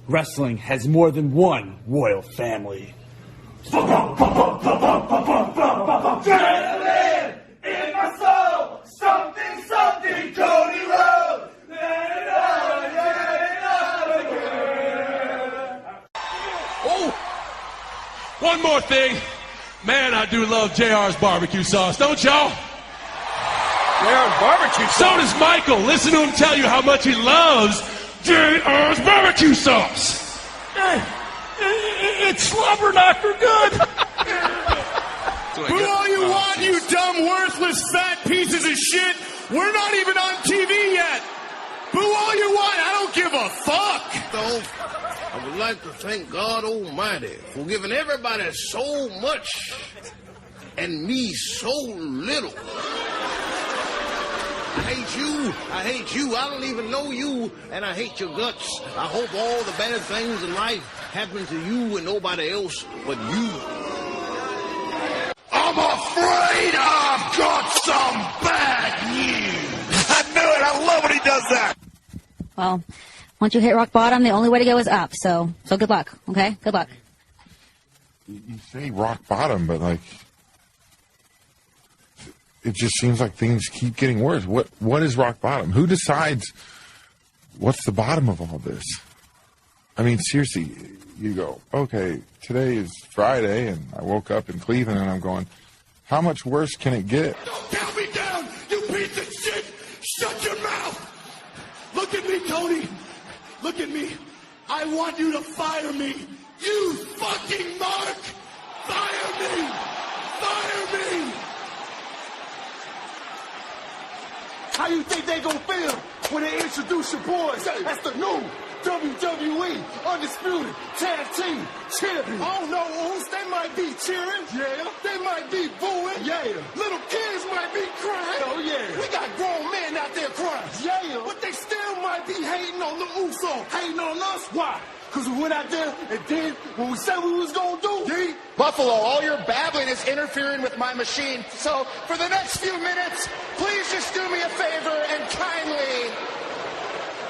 wrestling has more than one royal family. Adrenaline in my soul, something, something, Cody Rhodes. Oh, one more thing. Man, I do love JR's barbecue sauce, don't y'all? JR's barbecue sauce? So does Michael. Listen to him tell you how much he loves JR's barbecue sauce. It's slobber knocker good. Who all you want, you dumb, worthless, fat pieces of shit? We're not even on TV yet. Boo all you want, I don't give a fuck. So, I would like to thank God Almighty for giving everybody so much and me so little. I hate you, I don't even know you, and I hate your guts. I hope all the bad things in life happen to you and nobody else but you. I'm afraid I've got some bad news. I knew it, I love when he does that. Well, once you hit rock bottom, the only way to go is up. So good luck, okay? Good luck. You say rock bottom, but like, it just seems like things keep getting worse. What is rock bottom? Who decides what's the bottom of all this? I mean, seriously, you go, okay, today is Friday, and I woke up in Cleveland, and I'm going, how much worse can it get? Don't count me down, you piece of shit. Shut your mouth. Look at me, Tony. Look at me. I want you to fire me. You fucking mark. Fire me. Fire me. How you think they gonna feel when they introduce your boys? That's the new WWE Undisputed Tag Team Champions. I don't know, Ooze. They might be cheering. Yeah. They might be booing. Yeah. Little kids might be crying. Oh, yeah. We got grown men out there crying. Yeah. But they still might be hating on the Uso. Hating on us. Why? Because we went out there and did what we said we was going to do. Yeah. Buffalo, all your babbling is interfering with my machine. So for the next few minutes, please just do me a favor and kindly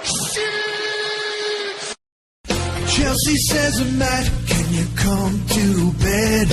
shoot. Chelsea says, Matt, can you come to bed?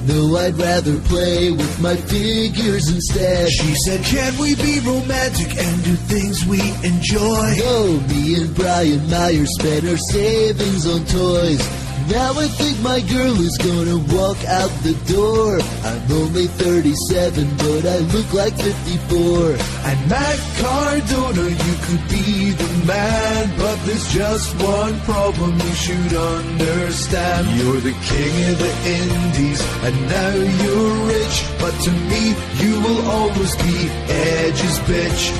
No, I'd rather play with my figures instead. She said, can we be romantic and do things we enjoy? No, me and Brian Myers spent our savings on toys. Now I think my girl is gonna walk out the door. I'm only 37, but I look like 54. And Matt Cardona, you could be the man, but there's just one problem you should understand. You're the king of the indies, and now you're rich, but to me, you will always be Edge's bitch.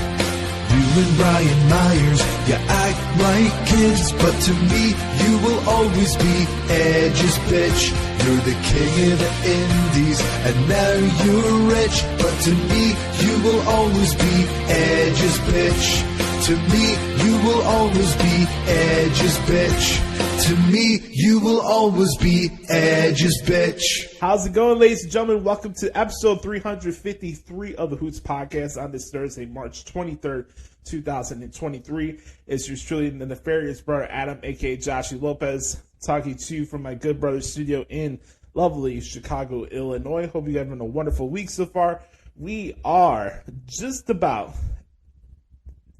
You and Brian Myers, you act like kids, but to me, you will always be Edge's bitch. You're the king of the indies, and now you're rich, but to me, you will always be Edge's bitch. To me, you will always be Edge's bitch. To me, you will always be Edge's bitch. How's it going, ladies and gentlemen? Welcome to episode 353 of the Hoots podcast on this Thursday, March 23rd, 2023. It's yours truly, the nefarious brother Adam, aka Joshie Lopez, talking to you from my good brother's studio in lovely Chicago, Illinois. Hope you're having a wonderful week so far. We are just about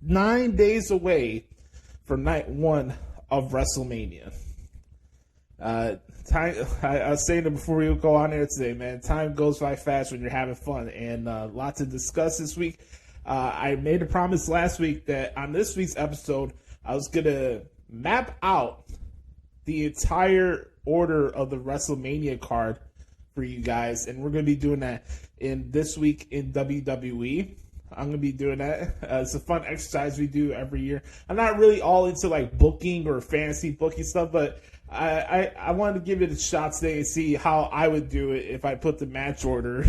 9 days away from night one of WrestleMania. I was saying it before we go on there today, man. Time goes by fast when you're having fun, and a lot to discuss this week. I made a promise last week that on this week's episode, I was going to map out the entire order of the WrestleMania card for you guys, and we're going to be doing that in this week in WWE. I'm going to be doing that. It's a fun exercise we do every year. I'm not really all into like booking or fantasy booking stuff, but I wanted to give it a shot today and see how I would do it if I put the match order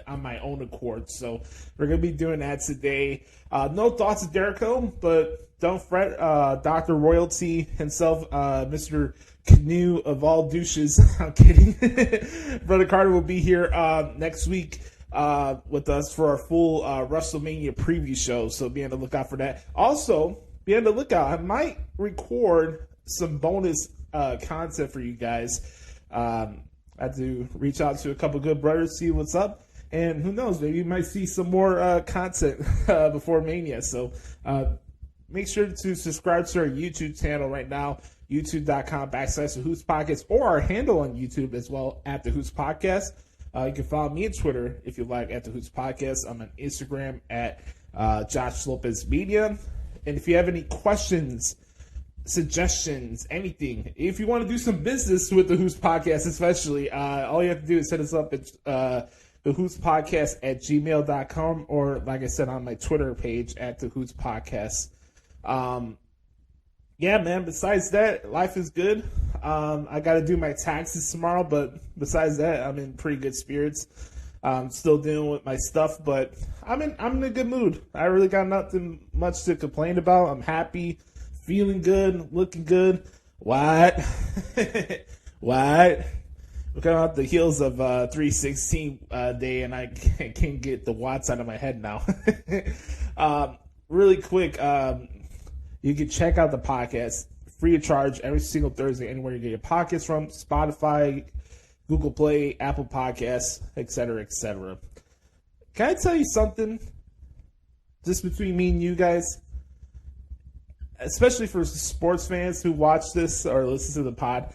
on my own accord. So we're going to be doing that today. No thoughts of Jericho, but don't fret. Dr. Royalty himself, Mr. Canoe of all douches. I'm kidding. Brother Carter will be here next week with us for our full WrestleMania preview show. So be on the lookout for that. Also, be on the lookout. I might record some bonus content for you guys. I had to reach out to a couple good brothers, see what's up. And who knows, maybe you might see some more content before Mania. So make sure to subscribe to our YouTube channel right now, youtube.com/The Hoots Podcast, or our handle on YouTube as well, at The Hoots Podcast. You can follow me on Twitter if you like, at The Hoots Podcast. I'm on Instagram at Josh Lopez Media. And if you have any questions, suggestions, anything, if you want to do some business with The Hoots Podcast especially, all you have to do is hit us up at The Hoots Podcast at gmail.com, or like I said, on my Twitter page at The Hoots Podcast. Yeah, man, besides that, life is good. I got to do my taxes tomorrow, but besides that, I'm in pretty good spirits. Still dealing with my stuff, but I'm in a good mood. I really got nothing much to complain about. I'm happy, feeling good, looking good. What? What? We're coming out the heels of 316 day, and I can't get the watts out of my head now. Really quick, you can check out the podcast free of charge every single Thursday anywhere you get your podcasts from: Spotify, Google Play, Apple Podcasts, etc., etc. Can I tell you something? Just between me and you guys, especially for sports fans who watch this or listen to the pod,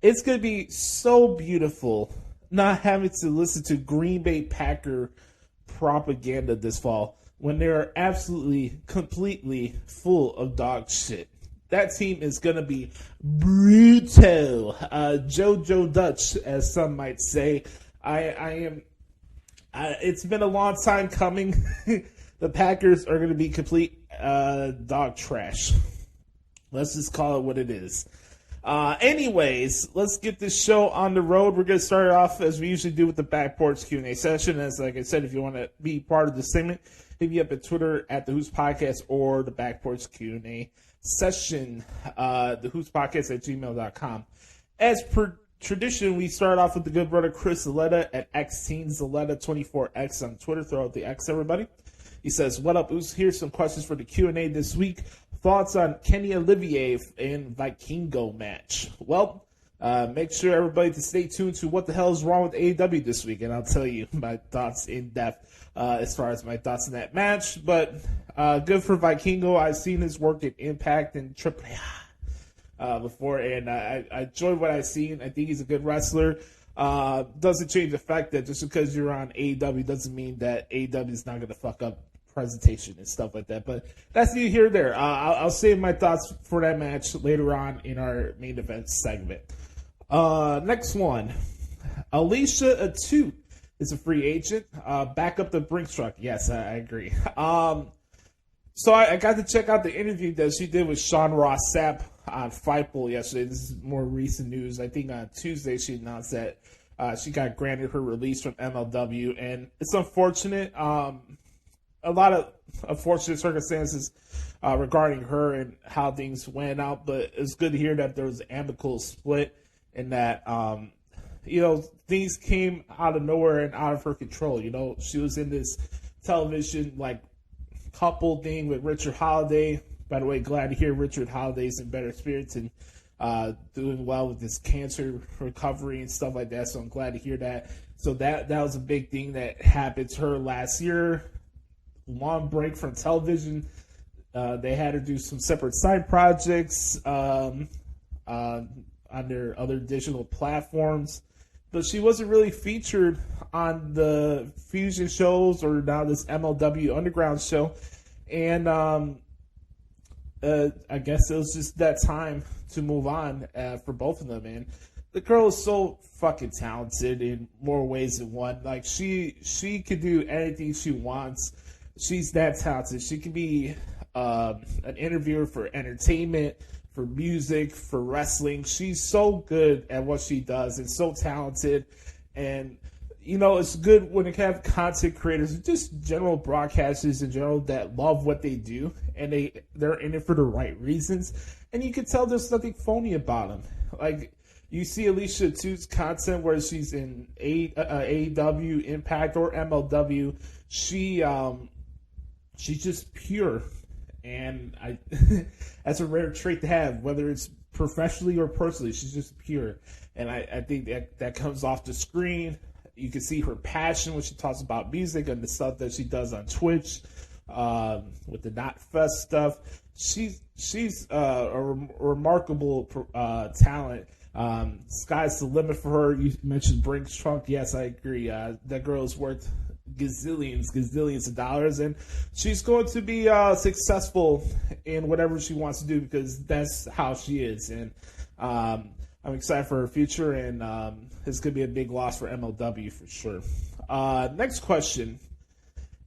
it's going to be so beautiful not having to listen to Green Bay Packer propaganda this fall when they're absolutely, completely full of dog shit. That team is going to be brutal. Jojo Dutch, as some might say. It's been a long time coming. The Packers are going to be complete dog trash. Let's just call it what it is. Anyways, let's get this show on the road. We're going to start off as we usually do with the Back Porch Q&A session. As like I said, if you want to be part of the segment, hit me up at Twitter at The Hoots Podcast or the Back Porch Q&A session, The Hoots Podcast at gmail.com. As per tradition, we start off with the good brother Chris Zaletta at XTeenZaletta24X on Twitter. Throw out the X, everybody. He says, what up, Oos? Here's some questions for the Q&A this week. Thoughts on Kenny Olivier and Vikingo match? Well, make sure everybody to stay tuned to what the hell is wrong with AEW this week, and I'll tell you my thoughts in depth as far as my thoughts in that match. But good for Vikingo. I've seen his work at Impact and AAA before, and I enjoyed what I've seen. I think he's a good wrestler. Doesn't change the fact that just because you're on AEW doesn't mean that AEW is not going to fuck up presentation and stuff like that. But that's neither here nor there. I'll save my thoughts for that match later on in our main event segment. Next one. Alicia Atu is a free agent. Back up the Brinks truck. Yes, I agree. So I got to check out the interview that she did with Sean Ross Sapp on Fightful yesterday. This is more recent news. I think on Tuesday she announced that she got granted her release from MLW, and it's unfortunate. A lot of unfortunate circumstances regarding her and how things went out, but it's good to hear that there was an amicable split and that, things came out of nowhere and out of her control. You know, she was in this television, couple thing with Richard Holiday. By the way, glad to hear Richard Holiday's in better spirits and doing well with his cancer recovery and stuff like that, so I'm glad to hear that. So that was a big thing that happened to her last year. Long break from television. They had her do some separate side projects on their other digital platforms, but she wasn't really featured on the Fusion shows or now this MLW Underground show. And I guess it was just that time to move on for both of them. And the girl is so fucking talented in more ways than one. Like she could do anything she wants. She's that talented. She can be an interviewer for entertainment, for music, for wrestling. She's so good at what she does and so talented. And, it's good when you have content creators, just general broadcasters in general that love what they do and they're in it for the right reasons. And you can tell there's nothing phony about them. Like, you see Alicia Tu's content where she's in AEW, Impact, or MLW. She's just pure, and that's a rare trait to have. Whether it's professionally or personally. She's just pure. And I think that comes off the screen. You can see her passion when she talks about music and the stuff that she does on Twitch with the Not Fest stuff. She's a remarkable talent. Sky's the limit for her. You mentioned Brinks Trunk. Yes, I agree. That girl is worth gazillions of dollars, and she's going to be successful in whatever she wants to do because that's how she is. And I'm excited for her future, and it's going to be a big loss for MLW for sure. Next question.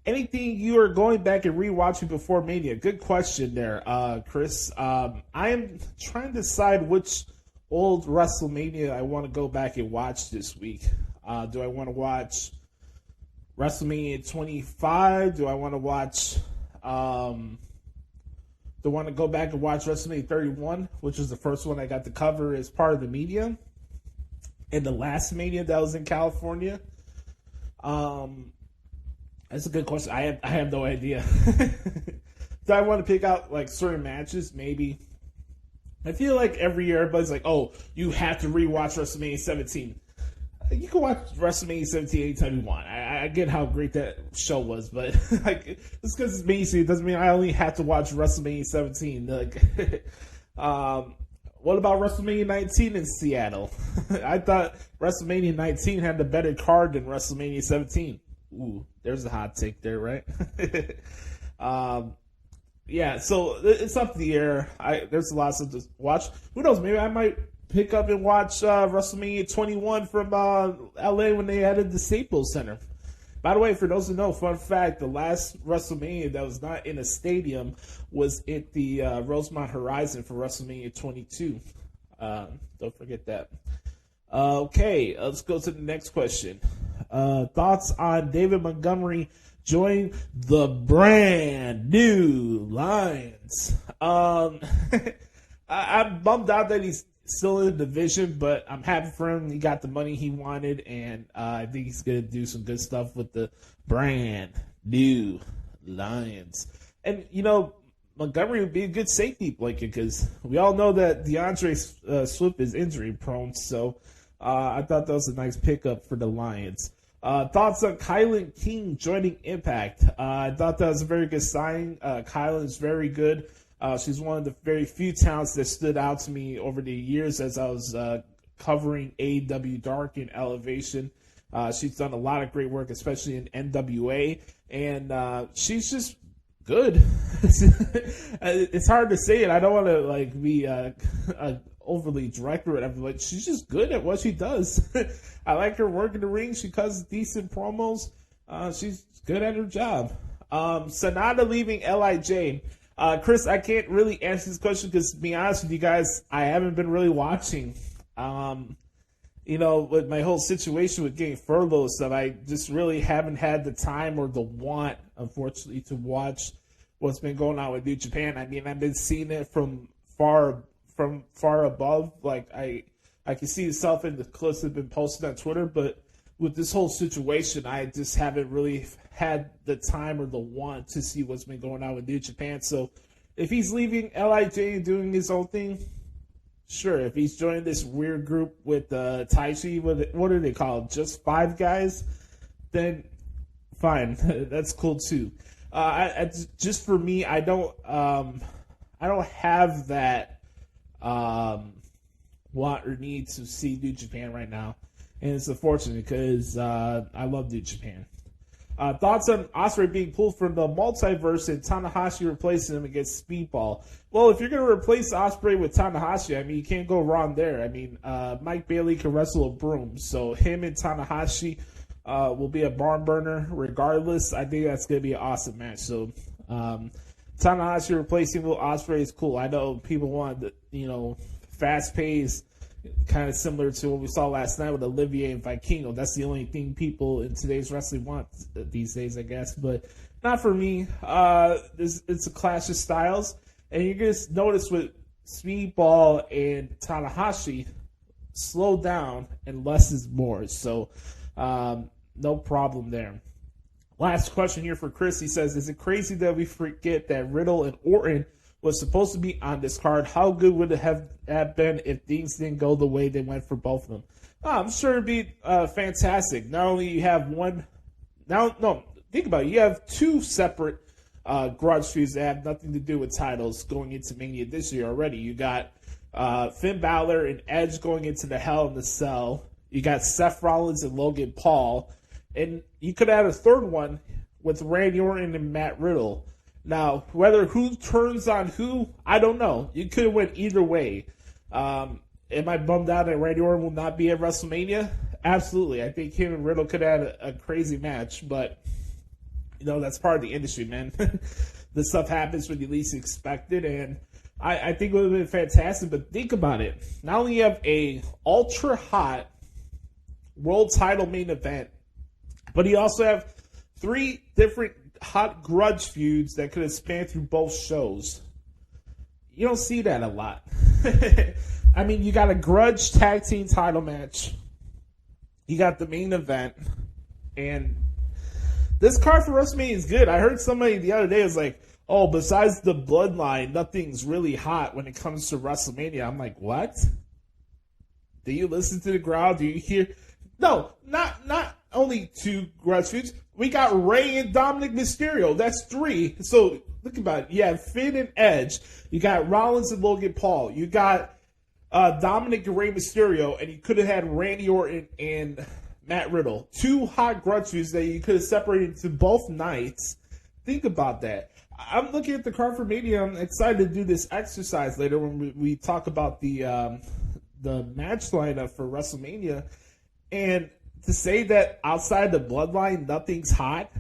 Anything you are going back and rewatching before Mania? Good question there, Chris. I am trying to decide which old WrestleMania I want to go back and watch this week. Do I want to watch WrestleMania 25? Do I want to watch... do I want to go back and watch WrestleMania 31, which is the first one I got to cover as part of the media, and the last Mania that was in California? That's a good question. I have no idea. Do I want to pick out like certain matches? Maybe. I feel like every year everybody's like, "Oh, you have to rewatch WrestleMania 17." You can watch WrestleMania 17 anytime you want. I get how great that show was, but like just because it's Macy, it doesn't mean I only have to watch WrestleMania 17. Like, what about WrestleMania 19 in Seattle? I thought WrestleMania 19 had the better card than WrestleMania 17. Ooh, there's a hot take there, right? Yeah, so it's up to the air. There's a lot of stuff to watch. Who knows? Maybe I might pick up and watch WrestleMania 21 from LA when they added the Staples Center. By the way, for those who know, fun fact, the last WrestleMania that was not in a stadium was at the Rosemont Horizon for WrestleMania 22. Don't forget that. Okay, let's go to the next question. Thoughts on David Montgomery joining the brand new Lions? I'm bummed out that he's still in the division, but I'm happy for him. He got the money he wanted, and I think he's going to do some good stuff with the brand new Lions. And, you know, Montgomery would be a good safety blanket because we all know that DeAndre Swift is injury prone, so I thought that was a nice pickup for the Lions. Thoughts on Kylan King joining Impact? I thought that was a very good signing. Kylan's very good. She's one of the very few talents that stood out to me over the years as I was covering AEW Dark and Elevation. She's done a lot of great work, especially in NWA, and she's just good. It's hard to say it. I don't want to like be overly direct or whatever, but she's just good at what she does. I like her work in the ring. She cuts decent promos. She's good at her job. Sonata leaving LIJ. Chris, I can't really answer this question because, to be honest with you guys, I haven't been really watching. You know, with my whole situation with getting furloughed and stuff, I just really haven't had the time or the want, unfortunately, to watch what's been going on with New Japan. I mean, I've been seeing it from far above. Like, I can see the stuff in the clips that have been posted on Twitter, but with this whole situation, I just haven't really had the time or the want to see what's been going on with New Japan. So if he's leaving LIJ and doing his own thing, sure. If he's joining this weird group with Taichi, what are they called? Just Five Guys? Then fine. That's cool too. Just for me, I don't have that want or need to see New Japan right now. And it's unfortunate because I love New Japan. Thoughts on Ospreay being pulled from the multiverse and Tanahashi replacing him against Speedball? Well, if you're going to replace Ospreay with Tanahashi, I mean, you can't go wrong there. I mean, Mike Bailey can wrestle a broom, so him and Tanahashi will be a barn burner regardless. I think that's going to be an awesome match. So Tanahashi replacing with Ospreay is cool. I know people want the, fast-paced, kind of similar to what we saw last night with Olivier and Vikingo. That's the only thing people in today's wrestling want these days, I guess. But not for me. It's a clash of styles. And you're going to notice with Speedball and Tanahashi, slow down and less is more. So no problem there. Last question here for Chris. He says, is it crazy that we forget that Riddle and Orton was supposed to be on this card. How good would it have been if things didn't go the way they went for both of them? I'm sure it'd be fantastic. Not only you have one, think about it. You have two separate grudge feuds that have nothing to do with titles going into Mania this year already. You got Finn Balor and Edge going into the Hell in the Cell. You got Seth Rollins and Logan Paul. And you could add a third one with Randy Orton and Matt Riddle. Now, whether who turns on who, I don't know. You could have went either way. Am I bummed out that Randy Orton will not be at WrestleMania? Absolutely. I think him and Riddle could have had a crazy match, but, that's part of the industry, man. This stuff happens when you least expect it, and I think it would have been fantastic, but think about it. Not only you have a ultra-hot world title main event, but you also have 3 different hot grudge feuds that could have spanned through both shows. You don't see that a lot. I mean, you got a grudge tag team title match. You got the main event. And this card for WrestleMania is good. I heard somebody the other day was like, oh, besides the Bloodline, nothing's really hot when it comes to WrestleMania. I'm like, what? Do you listen to the crowd? Do you hear? No, not only 2 grudge feuds. We got Rey and Dominic Mysterio. That's 3. So look about it. You have Finn and Edge. You got Rollins and Logan Paul. You got Dominic and Rey Mysterio. And you could have had Randy Orton and Matt Riddle. 2 hot grudge feuds that you could have separated into both nights. Think about that. I'm looking at the card for Mania. I'm excited to do this exercise later when we talk about the match lineup for WrestleMania. And to say that outside the Bloodline, nothing's hot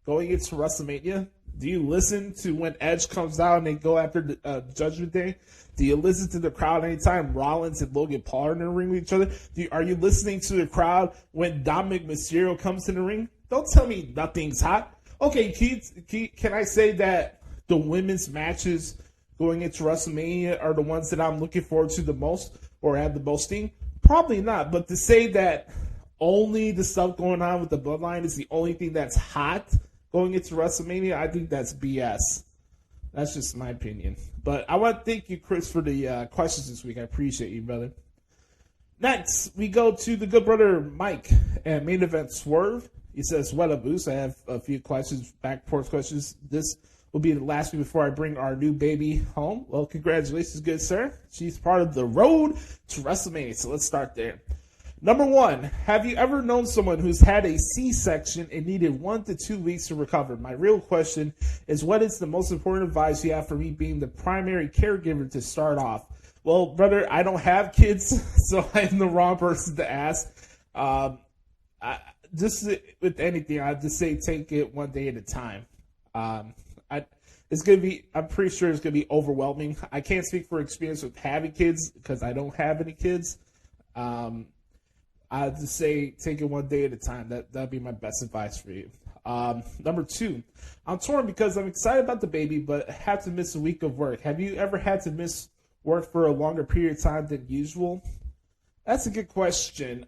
going into WrestleMania, do you listen to when Edge comes out and they go after the, Judgment Day? Do you listen to the crowd anytime Rollins and Logan Paul are in the ring with each other? Are you listening to the crowd when Dominic Mysterio comes in the ring? Don't tell me nothing's hot. Okay, can I say that the women's matches going into WrestleMania are the ones that I'm looking forward to the most or have the most steam? Probably not, but to say that only the stuff going on with the Bloodline is the only thing that's hot going into WrestleMania, I think that's BS. That's just my opinion. But I want to thank you, Chris, for the questions this week. I appreciate you, brother. Next, we go to the good brother Mike at Main Event Swerve. He says, what up, Boost? I have a few questions, back porch questions. This will be the last week before I bring our new baby home. Well, congratulations, good sir. She's part of the road to WrestleMania, so let's start there. Number 1, have you ever known someone who's had a C-section and needed 1 to 2 weeks to recover? My real question is, what is the most important advice you have for me being the primary caregiver to start off? Well, brother, I don't have kids, so I'm the wrong person to ask. Just with anything, I'd just say take it one day at a time. It's gonna be. I'm pretty sure it's gonna be overwhelming. I can't speak for experience with having kids because I don't have any kids. I'd just say take it one day at a time. That'd be my best advice for you. Number 2, I'm torn because I'm excited about the baby, but have to miss a week of work. Have you ever had to miss work for a longer period of time than usual? That's a good question.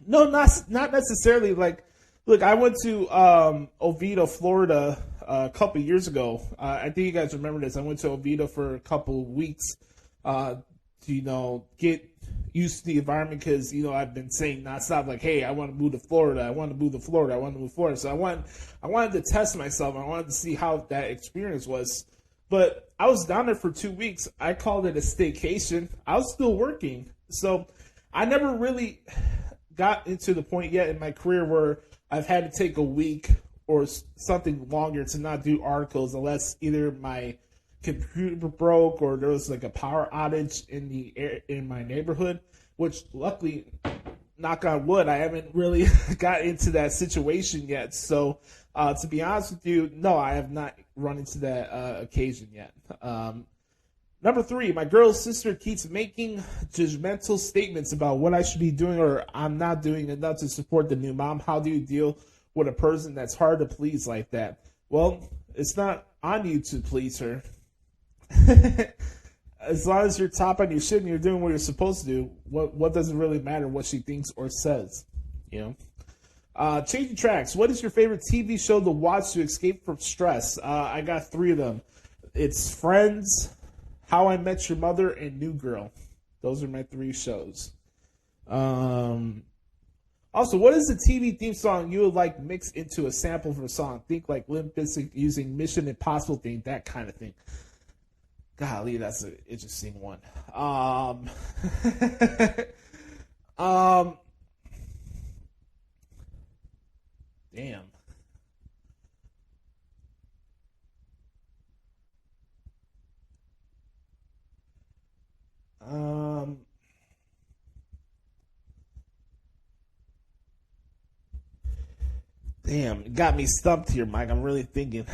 No, not necessarily. Like, look, I went to Oviedo, Florida, a couple years ago. I think you guys remember this. I went to Oviedo for a couple of weeks to, get used to the environment because, I've been saying nonstop, like, hey, I want to move to Florida. I want to move to Florida. I want to move to Florida. So I wanted to test myself. I wanted to see how that experience was. But I was down there for 2 weeks. I called it a staycation. I was still working. So I never really got into the point yet in my career where I've had to take a week or something longer to not do articles unless either my computer broke or there was like a power outage in my neighborhood, which luckily, knock on wood, I haven't really got into that situation yet. So to be honest with you, no, I have not run into that occasion yet. Number 3, my girl's sister keeps making judgmental statements about what I should be doing or I'm not doing enough to support the new mom. How do you deal with a person that's hard to please like that? Well, it's not on you to please her. As long as you're top on your shit and you're doing what you're supposed to do, what doesn't really matter what she thinks or says, Changing tracks. What is your favorite TV show to watch to escape from stress? I got 3 of them. It's Friends, How I Met Your Mother, and New Girl. Those are my 3 shows. Also, what is the TV theme song you would like mixed into a sample from a song? Think like Limp Bizkit using Mission Impossible theme, that kind of thing. Golly, that's an interesting one. Damn. Damn, it got me stumped here, Mike. I'm really thinking.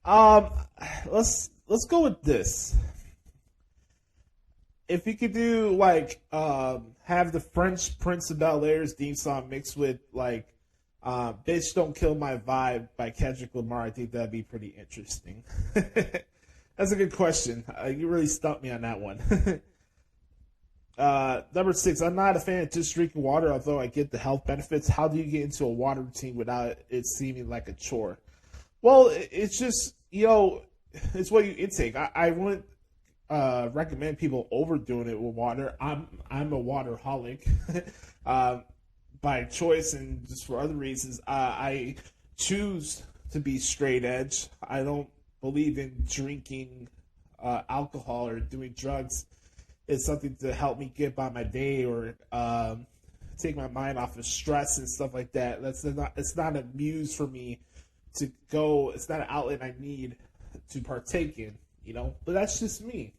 Let's go with this. If you could do like have the French Prince of Bel-Air's theme song mixed with like "Bitch Don't Kill My Vibe" by Kendrick Lamar, I think that'd be pretty interesting. That's a good question. You really stumped me on that one. Number 6, I'm not a fan of just drinking water, although I get the health benefits. How do you get into a water routine without it seeming like a chore? Well, it's just, it's what you intake. I wouldn't recommend people overdoing it with water. I'm a waterholic by choice and just for other reasons. I choose to be straight edge. I don't believe in drinking alcohol or doing drugs. It's something to help me get by my day or take my mind off of stress and stuff like that. It's not a muse for me to go. It's not an outlet I need to partake in, But that's just me.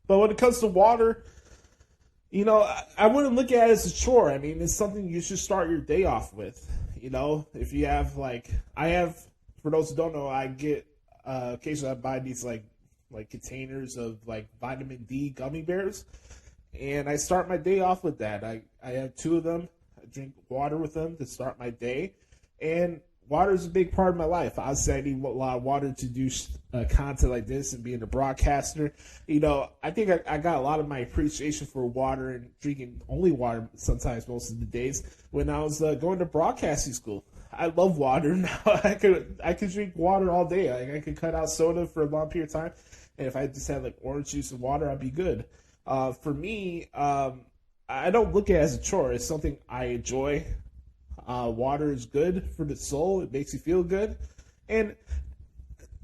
But when it comes to water, I wouldn't look at it as a chore. I mean, it's something you should start your day off with. If you have for those who don't know, I get occasionally I buy these like containers of like vitamin D gummy bears, and I start my day off with that. I have 2 of them. I drink water with them to start my day, and water is a big part of my life. Obviously, I need a lot of water to do content like this and being a broadcaster. I think I got a lot of my appreciation for water and drinking only water sometimes most of the days when I was going to broadcasting school. I love water now. I could drink water all day. I could cut out soda for a long period of time, and if I just had like orange juice and water, I'd be good. For me, I don't look at it as a chore. It's something I enjoy. Water is good for the soul. It makes you feel good, and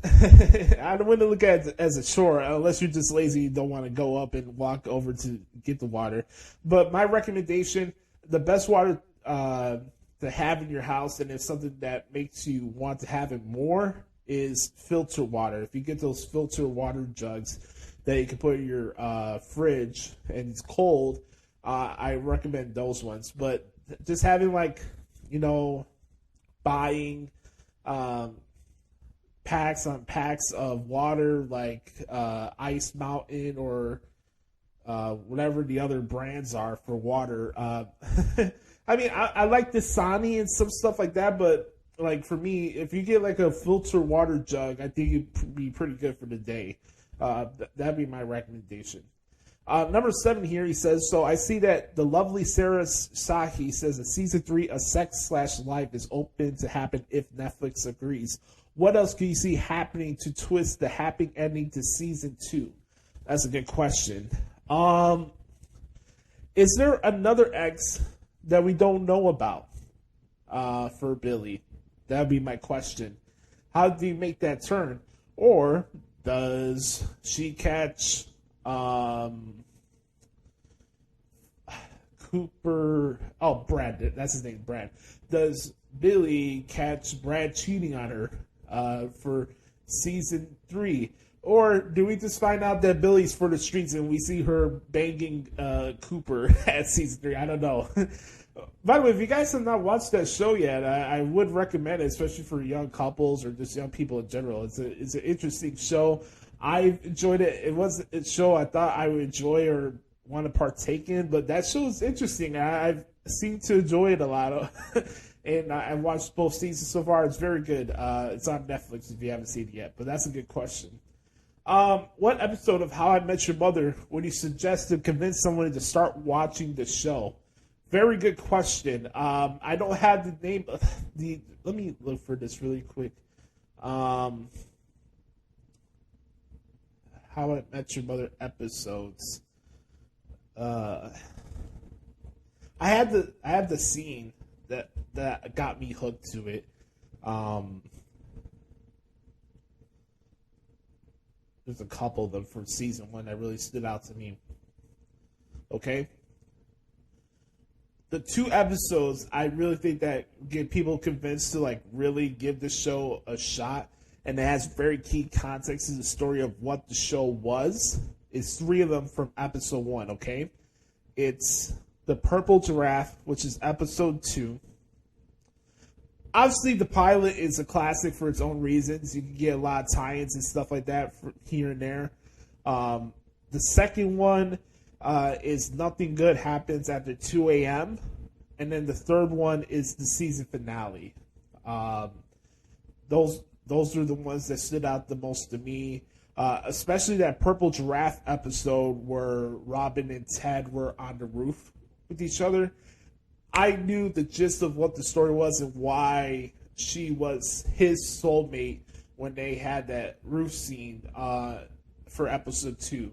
I don't want to look at it as a chore unless you're just lazy and don't want to go up and walk over to get the water. But my recommendation, the best water to have in your house, and it's something that makes you want to have it more, is filter water. If you get those filter water jugs that you can put in your fridge and it's cold, I recommend those ones. But just having buying packs on packs of water like Ice Mountain or whatever the other brands are for water. I mean, I like Dasani and some stuff like that, but like for me, if you get like a filter water jug, I think it'd be pretty good for the day. That'd be my recommendation. Number 7 here, he says, so I see that the lovely Sarah Sahi says that season 3 of Sex/Life is open to happen if Netflix agrees. What else can you see happening to twist the happy ending to season 2? That's a good question. Is there another ex that we don't know about for Billy? That would be my question. How do you make that turn? Or does she catch Cooper? Oh, Brad. That's his name, Brad. Does Billy catch Brad cheating on her for season 3? Or do we just find out that Billy's for the streets and we see her banging Cooper at season 3? I don't know. By the way, if you guys have not watched that show yet, I would recommend it, especially for young couples or just young people in general. It's an interesting show. I enjoyed it. It was a show I thought I would enjoy or want to partake in, but that show is interesting. I've seemed to enjoy it a lot. And I've watched both seasons so far. It's very good. It's on Netflix if you haven't seen it yet, but that's a good question. What episode of How I Met Your Mother would you suggest to convince someone to start watching the show? Very good question. I don't have the name. Let me look for this really quick. How I Met Your Mother episodes. I have the scene that got me hooked to it. There's a couple of them from season 1 that really stood out to me. Okay? The 2 episodes I really think that get people convinced to like really give the show a shot, and it has very key context to the story of what the show was, is 3 of them from episode 1, okay? It's The Purple Giraffe, which is episode 2. Obviously, the pilot is a classic for its own reasons. You can get a lot of tie-ins and stuff like that here and there. The second one is Nothing Good Happens After 2 a.m. And then the third one is the season finale. Those are the ones that stood out the most to me. Especially that Purple Giraffe episode where Robin and Ted were on the roof with each other. I knew the gist of what the story was and why she was his soulmate when they had that roof scene for episode 2.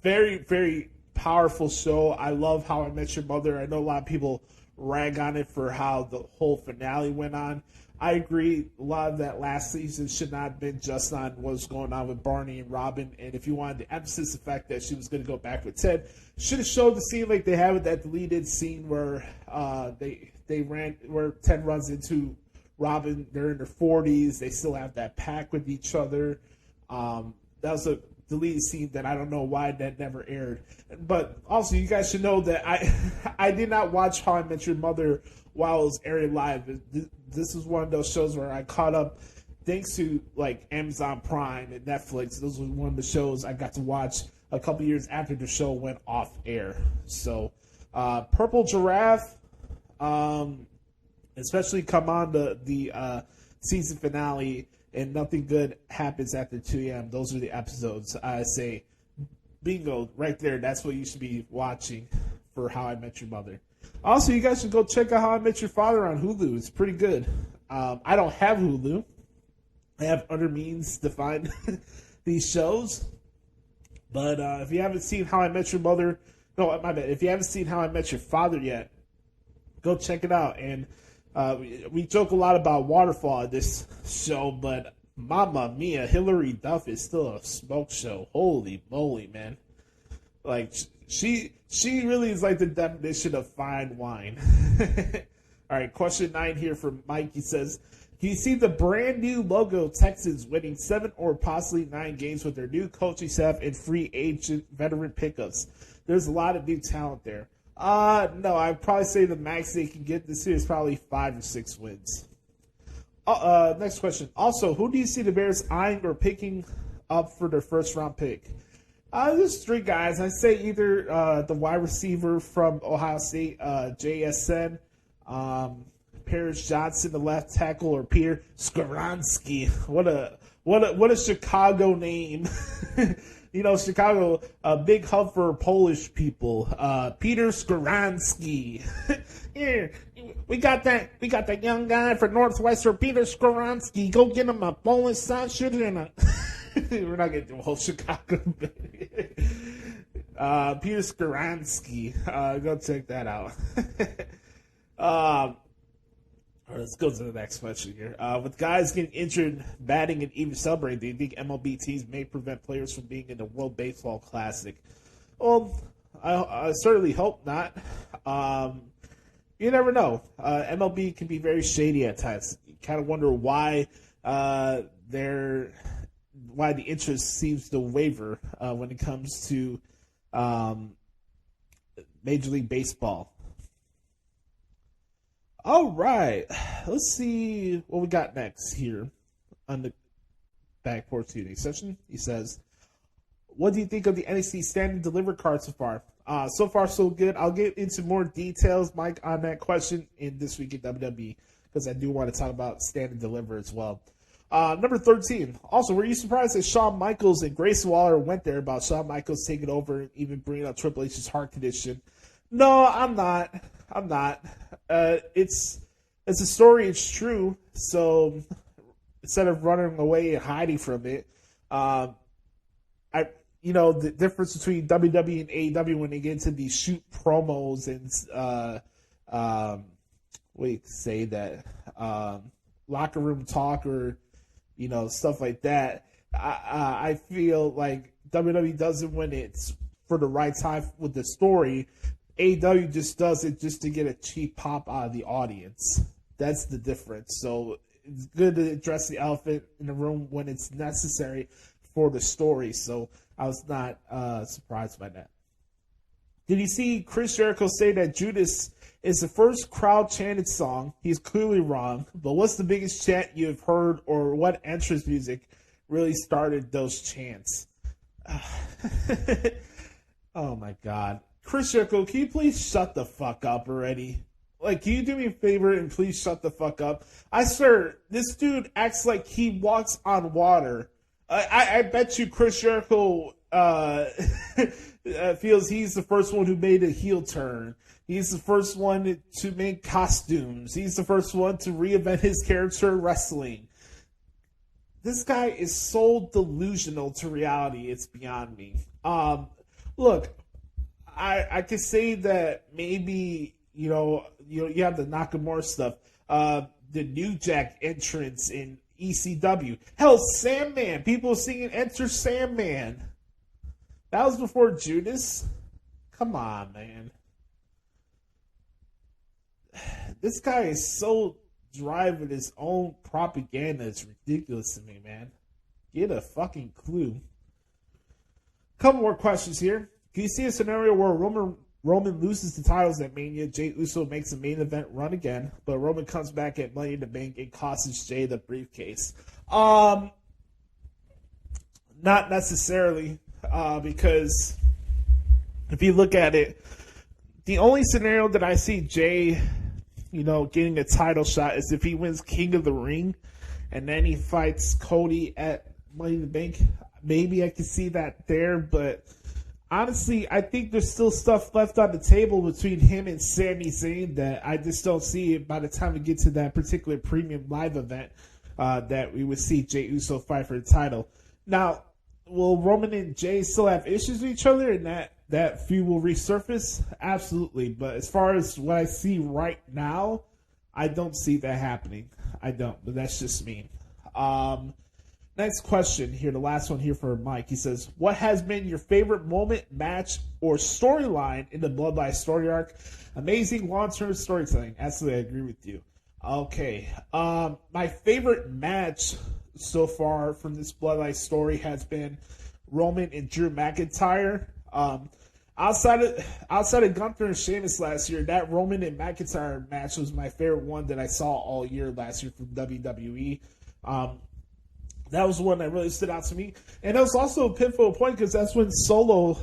Very, very powerful show. I love How I Met Your Mother. I know a lot of people rag on it for how the whole finale went on. I agree. A lot of that last season should not have been just on what was going on with Barney and Robin. And if you wanted to emphasize the fact that she was going to go back with Ted, should have showed the scene like they have with that deleted scene where where Ted runs into Robin. They're in their 40s. They still have that pact with each other. That was a deleted scene that I don't know why that never aired. But also, you guys should know that I did not watch How I Met Your Mother while it was airing live. This is one of those shows where I caught up thanks to like Amazon Prime and Netflix. Those were one of the shows I got to watch a couple years after the show went off air. So Purple Giraffe, especially come on the season finale, and Nothing Good Happens After 2 a.m. Those are the episodes. I say bingo right there. That's what you should be watching for How I Met Your Mother. Also, you guys should go check out How I Met Your Father on Hulu. It's pretty good. I don't have Hulu. I have other means to find these shows. But if you haven't seen How I Met Your Mother, no, my bad. If you haven't seen How I Met Your Father yet, go check it out. And we joke a lot about Waterfall in this show, but Mamma Mia, Hilary Duff is still a smoke show. Holy moly, man. Like, she really is like the definition of fine wine. All right, question 9 here from Mike. He says, can you see the brand new logo Texans winning 7 or possibly 9 games with their new coaching staff and free agent veteran pickups? There's a lot of new talent there. No, I'd probably say the max they can get this year is probably 5 or 6 wins. Next question. Also, who do you see the Bears eyeing or picking up for their first round pick? There's 3 guys. I say either the wide receiver from Ohio State, JSN, Paris Johnson, the left tackle, or Peter Skoronski. What a Chicago name. You know, Chicago, a big hub for Polish people. Peter Skoronski. Here, we got that young guy from Northwestern, Peter Skoronski. Go get him a Polish sausage and a. We're not gonna do a whole Chicago. Peter Skoronski. Go check that out. All right, let's go to the next question here. With guys getting injured, batting, and even celebrating, do you think MLB teams may prevent players from being in the World Baseball Classic? Well, I certainly hope not. You never know. MLB can be very shady at times. You kind of wonder why the interest seems to waver when it comes to Major League Baseball. All right, let's see what we got next here on the Back Porch Tuning session. He says, what do you think of the NXT Stand Deliver Card so far? So far, so good. I'll get into more details, Mike, on that question in This Week in WWE, because I do want to talk about Stand and Deliver as well. Number 13. Also, were you surprised that Shawn Michaels and Grayson Waller went there about Shawn Michaels taking over and even bringing up Triple H's heart condition? No, I'm not. It's a story. It's true. So instead of running away and hiding from it, the difference between WWE and AEW when they get into these shoot promos and locker room talk or stuff like that. I feel like WWE does it when it's for the right time with the story. AEW just does it just to get a cheap pop out of the audience. That's the difference. So it's good to address the elephant in the room when it's necessary for the story. So I was not surprised by that. Did you see Chris Jericho say that Judas is the first crowd-chanted song? He's clearly wrong. But what's the biggest chant you've heard, or what entrance music really started those chants? Oh, my God. Chris Jericho, can you please shut the fuck up already? Like, can you do me a favor and please shut the fuck up? I swear, this dude acts like he walks on water. I bet you Chris Jericho feels he's the first one who made a heel turn. He's the first one to make costumes. He's the first one to reinvent his character in wrestling. This guy is so delusional to reality, it's beyond me. Look, I could say that maybe, you have the Nakamura stuff, the New Jack entrance in ECW. Hell, Sandman. People singing Enter Sandman. That was before Judas. Come on, man. This guy is so driving his own propaganda. It's ridiculous to me, man. Get a fucking clue. Couple more questions here. Can you see a scenario where Roman loses the titles at Mania, Jey Uso makes a main event run again, but Roman comes back at Money in the Bank and costs Jey the briefcase? Not necessarily, because if you look at it, the only scenario that I see Jey, getting a title shot is if he wins King of the Ring, and then he fights Cody at Money in the Bank. Maybe I can see that there, but honestly, I think there's still stuff left on the table between him and Sami Zayn that I just don't see it by the time we get to that particular premium live event that we would see Jey Uso fight for the title. Now, will Roman and Jey still have issues with each other and that feud will resurface? Absolutely. But as far as what I see right now, I don't see that happening. I don't, but that's just me. Next question here, the last one here for Mike. He says, what has been your favorite moment, match, or storyline in the Bloodline story arc? Amazing long-term storytelling. Absolutely, I agree with you. Okay. My favorite match so far from this Bloodline story has been Roman and Drew McIntyre. Outside of Gunther and Sheamus last year, that Roman and McIntyre match was my favorite one that I saw all year last year from WWE. That was one that really stood out to me. And it was also a pivotal point because that's when Solo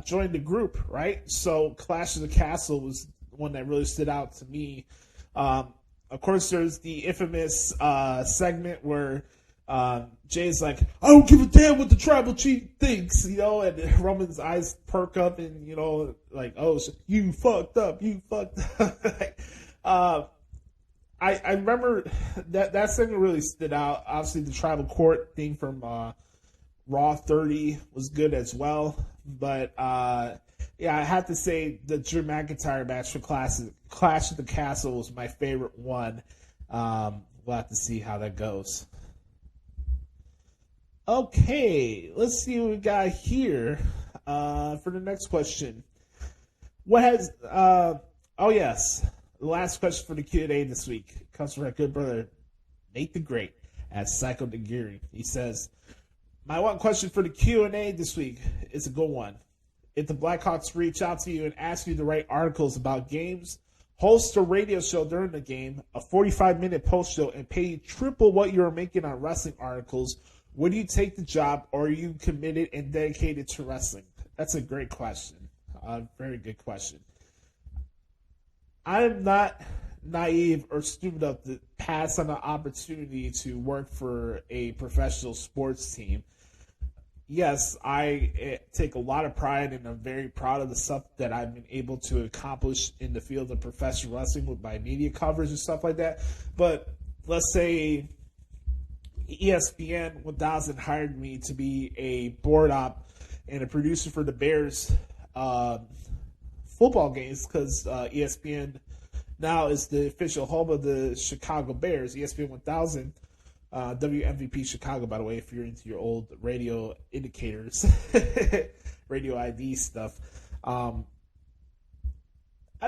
joined the group, right? So Clash of the Castle was one that really stood out to me. Of course, there's the infamous segment where Jay's like, I don't give a damn what the tribal chief thinks, and Roman's eyes perk up and, like, oh, you fucked up. I remember that segment really stood out. Obviously, the tribal court thing from Raw 30 was good as well. But, I have to say the Drew McIntyre match for Clash of the Castle was my favorite one. We'll have to see how that goes. Okay, let's see what we got here for the next question. What has... yes. The last question for the Q&A this week comes from our good brother, Nate the Great, at Psycho Nagiri. He says, my one question for the Q&A this week is a good one. If the Blackhawks reach out to you and ask you to write articles about games, host a radio show during the game, a 45-minute post show, and pay you triple what you are making on wrestling articles, would you take the job, or are you committed and dedicated to wrestling? That's a great question. Very good question. I am not naive or stupid enough to pass on an opportunity to work for a professional sports team. yes, I take a lot of pride and I'm very proud of the stuff that I've been able to accomplish in the field of professional wrestling with my media coverage and stuff like that. But let's say ESPN 1000 hired me to be a board op and a producer for the Bears football games, because ESPN now is the official home of the Chicago Bears. ESPN 1000, WMVP Chicago, by the way, if you're into your old radio indicators, radio ID stuff. I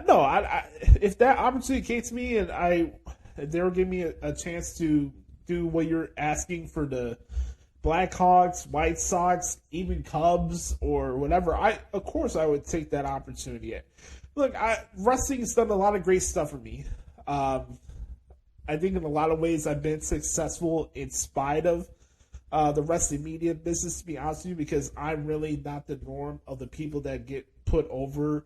know, if that opportunity came to me and they were giving me a chance to do what you're asking for the Blackhawks, White Sox, even Cubs, or whatever, of course I would take that opportunity. Look, wrestling's done a lot of great stuff for me. I think in a lot of ways I've been successful in spite of the wrestling media business, to be honest with you, because I'm really not the norm of the people that get put over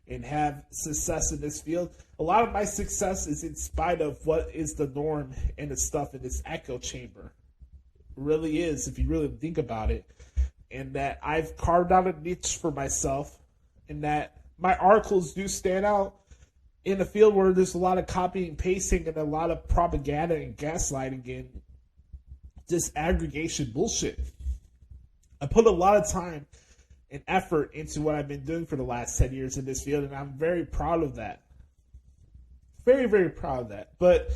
and have success in this field. A lot of my success is in spite of what is the norm and the stuff in this echo chamber. It really is, if you really think about it. And that I've carved out a niche for myself, and that my articles do stand out in a field where there's a lot of copying and pasting and a lot of propaganda and gaslighting and disaggregation bullshit. I put a lot of time and effort into what I've been doing for the last 10 years in this field, and I'm very proud of that. Very, very proud of that. But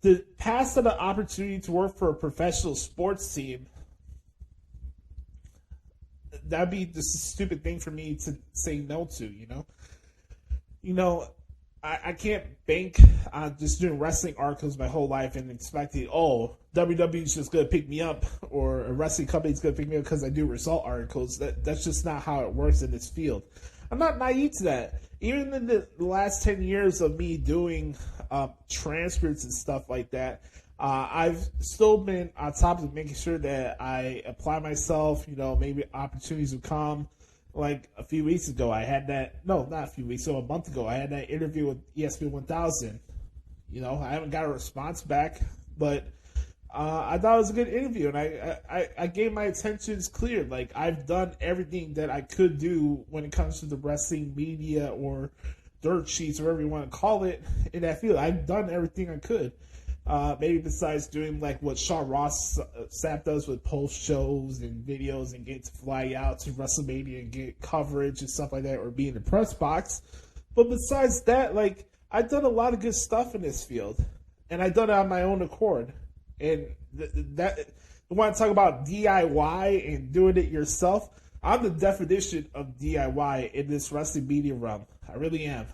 to pass on the opportunity to work for a professional sports team, that'd be just a stupid thing for me to say no to, you know? You know, I can't bank on just doing wrestling articles my whole life and expecting, WWE's just going to pick me up, or a wrestling company's going to pick me up because I do result articles. That's just not how it works in this field. I'm not naive to that. Even in the last 10 years of me doing transcripts and stuff like that, I've still been on top of making sure that I apply myself. You know, maybe opportunities will come. Like a few weeks ago, I had that. No, not a few weeks. So a month ago, I had that interview with ESPN 1000. You know, I haven't got a response back, but I thought it was a good interview, and I gave my intentions clear. Like, I've done everything that I could do when it comes to the wrestling media or dirt sheets, or whatever you want to call it, in that field. I've done everything I could. Maybe besides doing like what Sean Ross Sapp does with post shows and videos and getting to fly out to WrestleMania and get coverage and stuff like that, or be in the press box. But besides that, like, I've done a lot of good stuff in this field, and I've done it on my own accord. And that, you want to talk about DIY and doing it yourself? I'm the definition of DIY in this wrestling media realm. I really am.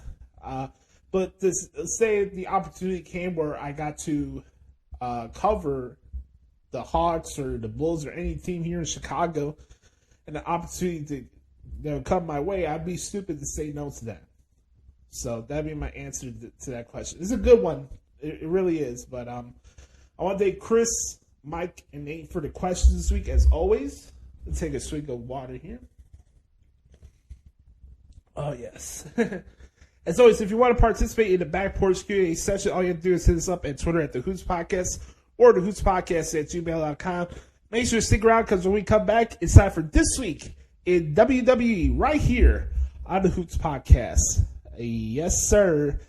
But this, say the opportunity came where I got to cover the Hawks or the Bulls or any team here in Chicago, and the opportunity to come my way, I'd be stupid to say no to that. So that'd be my answer to that question. It's a good one. It really is. But I want to thank Chris, Mike, and Nate for the questions this week, as always. Let's take a swig of water here. Oh, yes. As always, if you want to participate in the Back Porch Q&A session, all you have to do is hit us up on Twitter at the Hoots Podcast or the Hoots Podcast at gmail.com. Make sure to stick around, because when we come back, it's time for This Week in WWE right here on the Hoots Podcast. Yes, sir.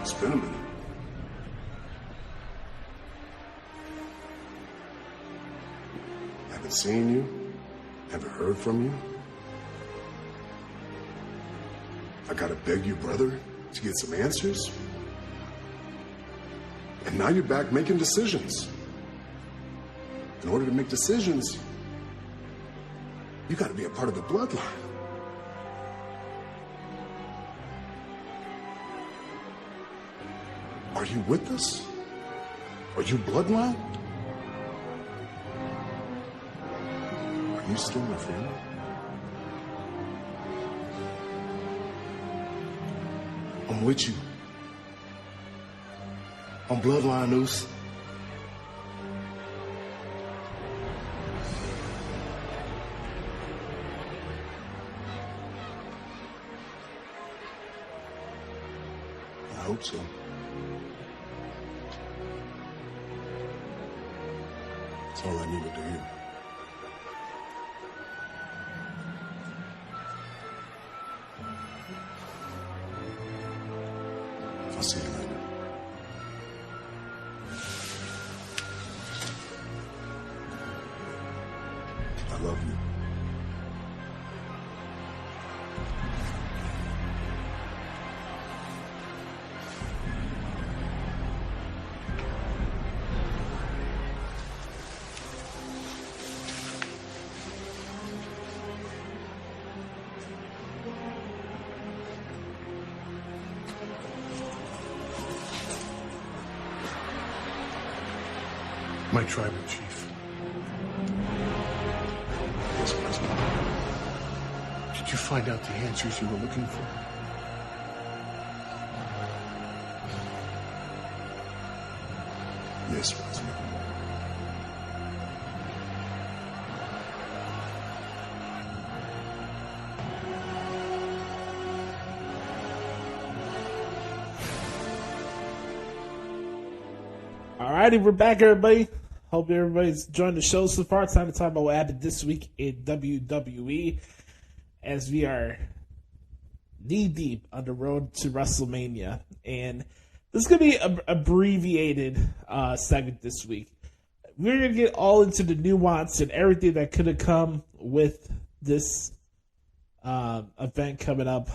It's been a minute. Haven't seen you, haven't heard from you. I gotta beg you, brother, to get some answers. And now you're back making decisions. In order to make decisions, you gotta be a part of the bloodline. Are you with us? Are you bloodline? Are you still my friend? I'm with you. I'm bloodline, Noose. I hope so. That's all I needed to hear. I'll see you later. I love you. My tribal chief. Yes, President. Did you find out the answers you were looking for? Yes, President. Alrighty, we're back, everybody. Hope everybody's enjoying the show so far. Time to talk about what happened this week in WWE as we are knee-deep on the road to WrestleMania. And this is going to be an abbreviated segment this week. We're going to get all into the nuance and everything that could have come with this event coming up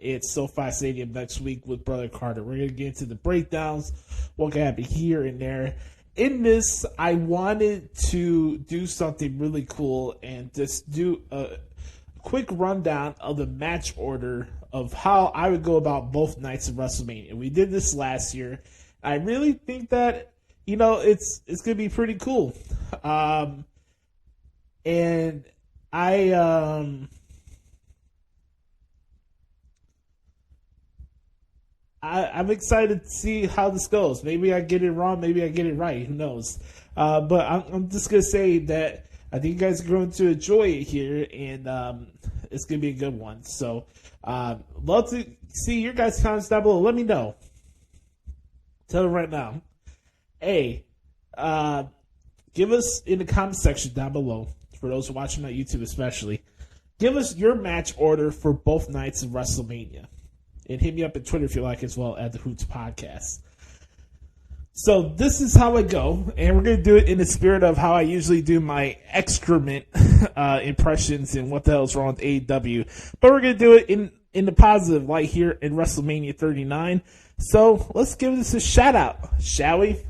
at SoFi Stadium next week with Brother Carter. We're going to get into the breakdowns, what can happen here and there. In this, I wanted to do something really cool and just do a quick rundown of the match order of how I would go about both nights of WrestleMania. We did this last year. I really think that, you know, it's going to be pretty cool. And I'm excited to see how this goes. Maybe I get it wrong. Maybe I get it right. Who knows? But I'm just going to say that I think you guys are going to enjoy it here, and it's going to be a good one. So, love to see your guys' comments down below. Let me know. Tell them right now. Hey, give us in the comment section down below, for those who are watching on YouTube especially, give us your match order for both nights of WrestleMania. And hit me up on Twitter if you like as well, at the Hoots Podcast. So this is how I go, and we're going to do it in the spirit of how I usually do my excrement impressions and what the hell's wrong with AEW. But we're going to do it in the positive light here in WrestleMania 39. So let's give this a shout out, shall we?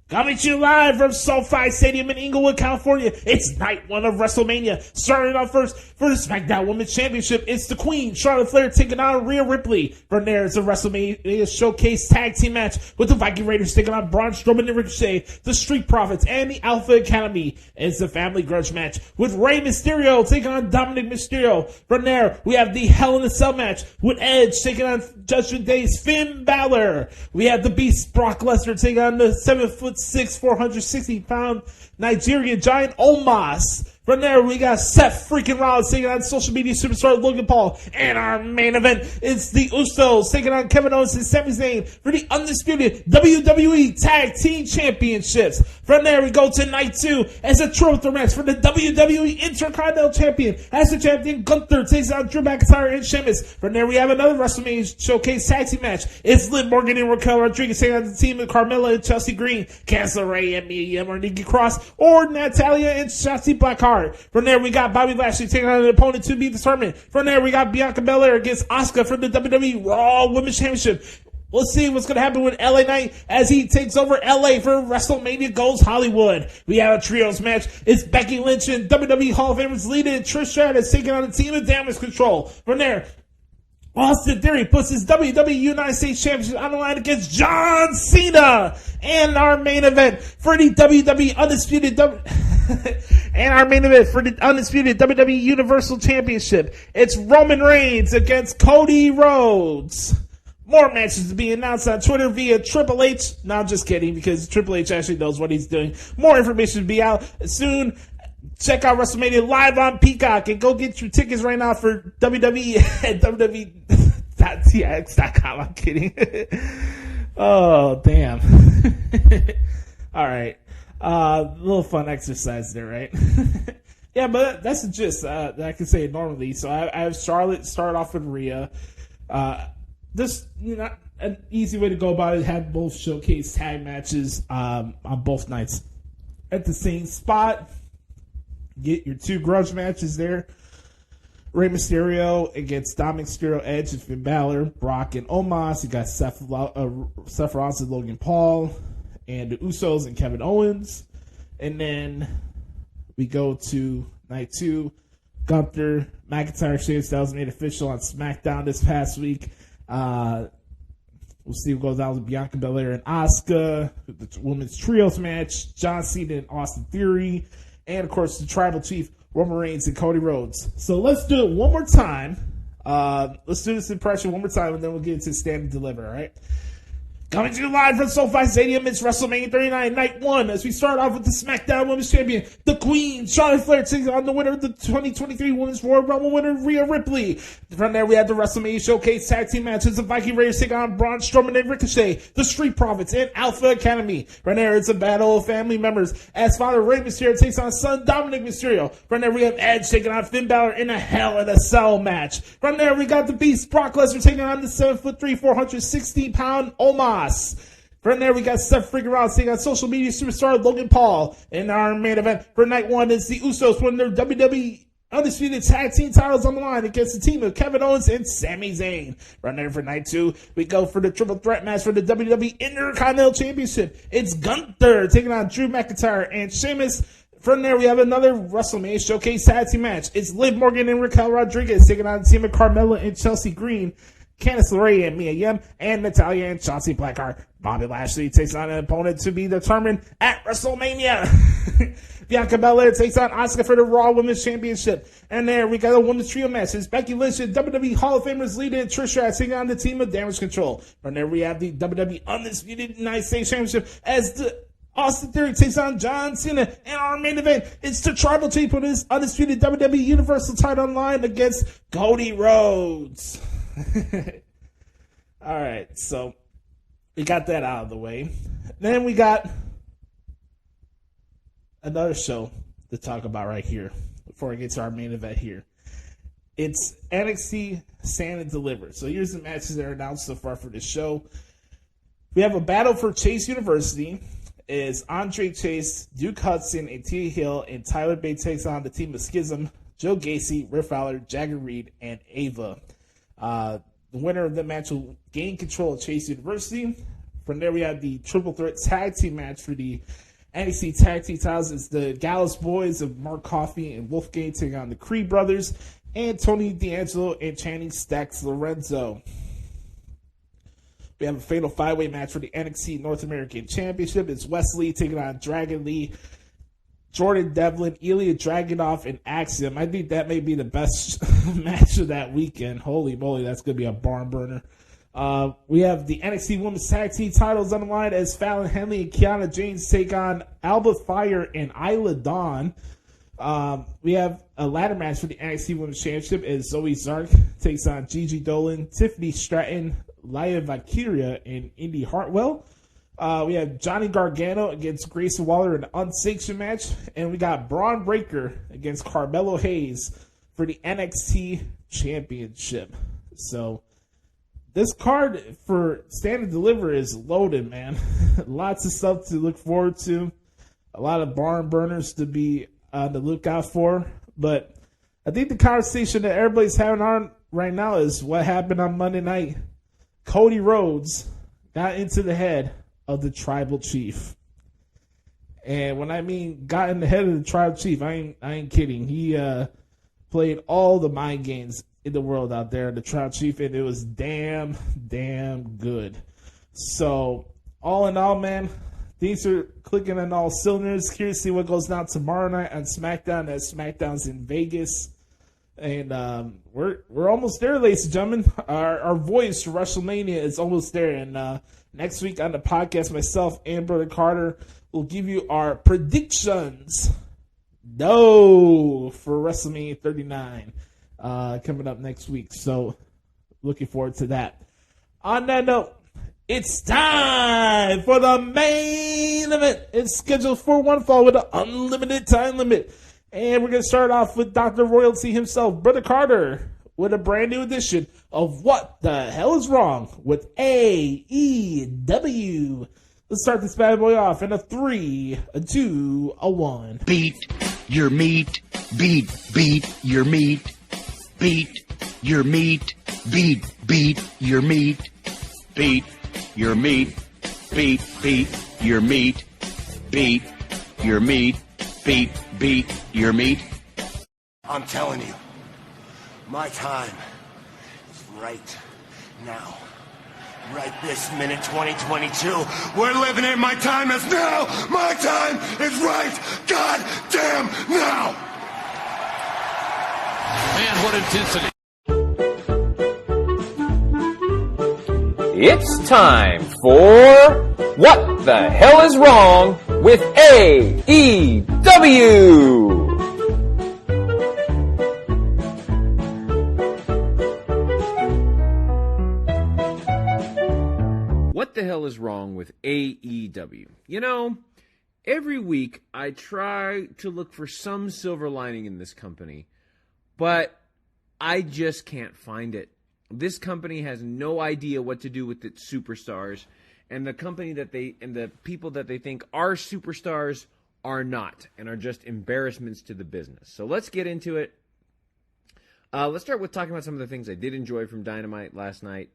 Coming to you live from SoFi Stadium in Inglewood, California. It's night one of WrestleMania. Starting off first for the SmackDown Women's Championship, it's the Queen, Charlotte Flair, taking on Rhea Ripley. From there, it's a WrestleMania Showcase Tag Team match with the Viking Raiders taking on Braun Strowman and Ricochet, the Street Profits, and the Alpha Academy. It's a Family Grudge match with Rey Mysterio taking on Dominic Mysterio. From there, we have the Hell in a Cell match with Edge taking on Judgment Day's Finn Balor. We have the Beast Brock Lesnar taking on the 7'6", 460-pound Nigerian giant Omos. From there, we got Seth freaking Rollins taking on social media superstar Logan Paul. And our main event is the Usos taking on Kevin Owens and Sami Zayn for the undisputed WWE Tag Team Championships. From there, we go to night two as a triple match for the WWE Intercontinental Champion. As the champion, Gunther takes on Drew McIntyre and Sheamus. From there, we have another WrestleMania Showcase Tag Team match. It's Liv Morgan and Raquel Rodriguez taking on the team of Carmella and Chelsea Green, Candice LeRae and Mia Yim or Nikki Cross, or Natalia and Shotzi Blackheart Card. From there, we got Bobby Lashley taking on an opponent to be determined. From there, we got Bianca Belair against Asuka for the WWE Raw Women's Championship. We'll see what's going to happen with LA Knight as he takes over LA for WrestleMania Goes Hollywood. We have a trios match. It's Becky Lynch and WWE Hall of Famers leading Trish Stratus taking on the team of Damage Control. From there, Austin Theory puts his WWE United States Championship on the line against John Cena. And our main event for the WWE Undisputed WWE Universal Championship. It's Roman Reigns against Cody Rhodes. More matches to be announced on Twitter via Triple H. No, I'm just kidding, because Triple H actually knows what he's doing. More information to be out soon. Check out WrestleMania live on Peacock and go get your tickets right now for WWE at WWE.tx.com. I'm kidding. Oh, damn. All right. Little fun exercise there, right? Yeah, but that's the gist that I can say normally. So I have Charlotte start off with Rhea. This, an easy way to go about it, have both showcase tag matches on both nights at the same spot. Get your two grudge matches there. Rey Mysterio against Dominic Mysterio, Edge and Finn Balor, Brock and Omos. You got Seth Rollins and Logan Paul, and the Usos and Kevin Owens. And then we go to night 2. Gunther, McIntyre, Shane Styles made official on SmackDown this past week. We'll see what goes down with Bianca Belair and Asuka, the women's trios match, John Cena and Austin Theory, and of course the Tribal Chief, Roman Reigns and Cody Rhodes. So let's do it one more time. Let's do this impression one more time, and then we'll get into Stand and Deliver, all right? Coming to you live from SoFi Stadium, it's WrestleMania 39, Night 1, as we start off with the SmackDown Women's Champion, the Queen, Charlotte Flair, taking on the winner of the 2023 Women's Royal Rumble winner, Rhea Ripley. From there, we have the WrestleMania Showcase Tag Team matches, the Viking Raiders taking on Braun Strowman and Ricochet, the Street Profits, and Alpha Academy. From there, it's a battle of family members, as Father Rey Mysterio takes on son Dominic Mysterio. From there, we have Edge taking on Finn Balor in a Hell in a Cell match. From there, we got the Beast, Brock Lesnar, taking on the 7'3", 460-pound Omos. From there, we got Seth freaking Rollins taking on social media superstar Logan Paul. In our main event for night 1 is the Usos winning their WWE Undisputed Tag Team titles on the line against the team of Kevin Owens and Sami Zayn. From there for night 2, we go for the triple threat match for the WWE Intercontinental Championship. It's Gunther taking on Drew McIntyre and Sheamus. From there, we have another WrestleMania Showcase Tag Team match. It's Liv Morgan and Raquel Rodriguez taking on the team of Carmella and Chelsea Green, Candice LeRae and Mia Yim, and Natalya and Shotzi Blackheart. Bobby Lashley takes on an opponent to be determined at WrestleMania. Bianca Belair takes on Asuka for the Raw Women's Championship. And there we got a women's trio match. It's Becky Lynch and WWE Hall of Famers leading Trish Stratus taking on the team of Damage Control. From there we have the WWE Undisputed United States Championship as the Austin Theory takes on John Cena. And our main event, it's the Tribal Chief with his Undisputed WWE Universal title on line against Cody Rhodes. All right, so we got that out of the way. Then we got another show to talk about right here before I get to our main event here. It's NXT Stand and Deliver. So here's the matches that are announced so far for this show. We have a battle for Chase University. Is Andre Chase, Duke Hudson, and Tia Hill, and Tyler Bate takes on the team of Schism, Joe Gacy, Rick Fowler, Jagger Reed, and Ava. The winner of the match will gain control of Chase University. From there, we have the triple threat tag team match for the NXT Tag Team titles. It's the Gallus Boys of Mark Coffey and Wolfgang taking on the Creed Brothers, and Tony D'Angelo and Channing Stacks Lorenzo. We have a fatal 5-way match for the NXT North American Championship. It's Wesley taking on Dragon Lee, Jordan Devlin, Ilya Dragunov, and Axiom. I think that may be the best match of that weekend. Holy moly, that's going to be a barn burner. We have the NXT Women's Tag Team titles on the line as Fallon Henley and Kiana James take on Alba Fire and Isla Dawn. We have a ladder match for the NXT Women's Championship as Zoe Zark takes on Gigi Dolan, Tiffany Stratton, Laya Valkyria, and Indy Hartwell. We have Johnny Gargano against Grayson Waller in an unsanctioned match. And we got Braun Breaker against Carmelo Hayes for the NXT Championship. So this card for Stand and Deliver is loaded, man. Lots of stuff to look forward to. A lot of barn burners to be on the lookout for. But I think the conversation that everybody's having on right now is what happened on Monday night. Cody Rhodes got into the head of the tribal chief. And when I mean got in the head of the tribal chief, I ain't kidding. He played all the mind games in the world out there, the tribal chief, and it was damn good. So, all in all, man, things are clicking on all cylinders. Curious to see what goes down tomorrow night on SmackDown, as SmackDown's in Vegas. And we're almost there, ladies and gentlemen. Our voyage to WrestleMania is almost there. And next week on the podcast, myself and Brother Carter will give you our predictions. For WrestleMania 39 coming up next week. So looking forward to that. On that note, it's time for the main event. It's scheduled for one fall with an unlimited time limit. And we're going to start off with Dr. Royalty himself, Brother Carter, with a brand new edition of What the Hell is Wrong with AEW. Let's start this bad boy off in a 3, a 2, a 1. Beat your meat. Beat your meat. Beat your meat. Beat your meat. Beat your meat. Beat your meat. Beat your meat. Beat your meat. I'm telling you, my time is right now. Right this minute, 2022. We're living it. My time is now. My time is right goddamn now. Man, what intensity. It's time for What the Hell is Wrong with AEW? What the hell is wrong with AEW? You know, every week I try to look for some silver lining in this company, but I just can't find it. This company has no idea what to do with its superstars, and the company that and the people that they think are superstars are not, and are just embarrassments to the business. So let's get into it. Let's start with talking about some of the things I did enjoy from Dynamite last night.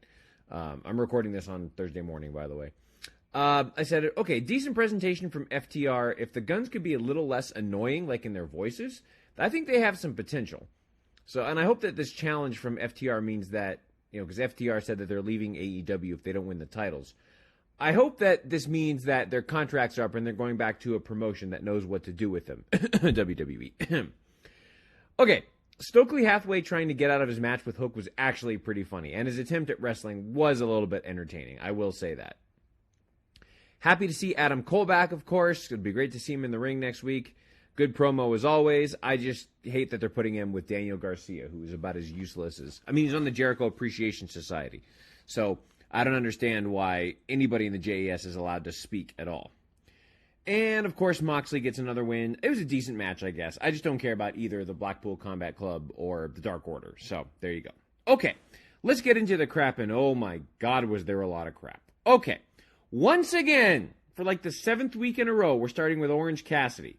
I'm recording this on Thursday morning, by the way. I said, okay, decent presentation from FTR. If the Guns could be a little less annoying, like in their voices, I think they have some potential. So, and I hope that this challenge from FTR means that, because FTR said that they're leaving AEW if they don't win the titles. I hope that this means that their contracts are up and they're going back to a promotion that knows what to do with them. WWE. Okay, Stokely Hathaway trying to get out of his match with Hook was actually pretty funny, and his attempt at wrestling was a little bit entertaining. I will say that. Happy to see Adam Cole back, of course. It'd be great to see him in the ring next week. Good promo as always. I just hate that they're putting him with Daniel Garcia, who is about as useless as... he's on the Jericho Appreciation Society. So I don't understand why anybody in the JAS is allowed to speak at all. And, of course, Moxley gets another win. It was a decent match, I guess. I just don't care about either the Blackpool Combat Club or the Dark Order. So there you go. Okay, let's get into the crap, and oh my God, was there a lot of crap. Okay, once again, for like the 7th week in a row, we're starting with Orange Cassidy.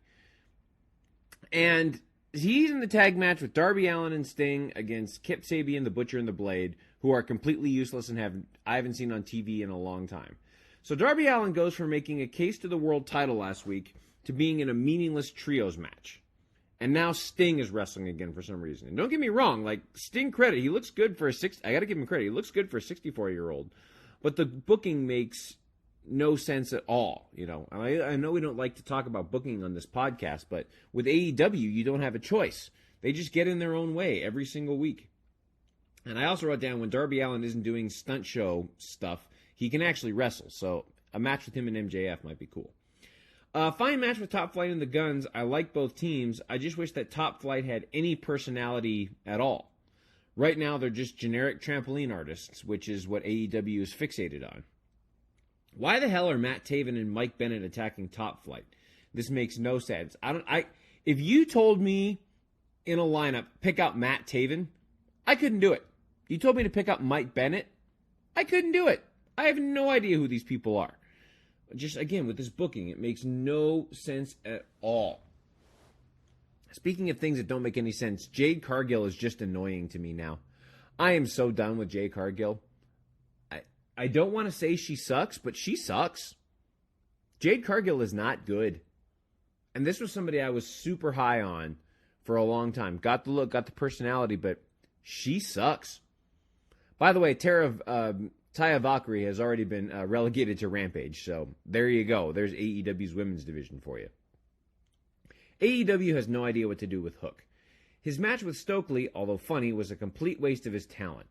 And he's in the tag match with Darby Allin and Sting against Kip Sabian, the Butcher, and the Blade, who are completely useless and I haven't seen on TV in a long time. So Darby Allin goes from making a case to the world title last week to being in a meaningless trios match. And now Sting is wrestling again for some reason. And don't get me wrong, like, Sting credit, he looks good for I gotta give him credit, he looks good for a 64-year-old. But the booking makes no sense at all, I know we don't like to talk about booking on this podcast, but with AEW, you don't have a choice. They just get in their own way every single week. And I also wrote down when Darby Allin isn't doing stunt show stuff, he can actually wrestle. So a match with him and MJF might be cool. Fine match with Top Flight and the Guns. I like both teams. I just wish that Top Flight had any personality at all. Right now, they're just generic trampoline artists, which is what AEW is fixated on. Why the hell are Matt Taven and Mike Bennett attacking Top Flight? This makes no sense. If you told me in a lineup, pick out Matt Taven, I couldn't do it. You told me to pick out Mike Bennett, I couldn't do it. I have no idea who these people are. Just, again, with this booking, it makes no sense at all. Speaking of things that don't make any sense, Jade Cargill is just annoying to me now. I am so done with Jade Cargill. I don't want to say she sucks, but she sucks. Jade Cargill is not good. And this was somebody I was super high on for a long time. Got the look, got the personality, but she sucks. By the way, Taya Valkyrie has already been relegated to Rampage, so there you go. There's AEW's women's division for you. AEW has no idea what to do with Hook. His match with Stokely, although funny, was a complete waste of his talent.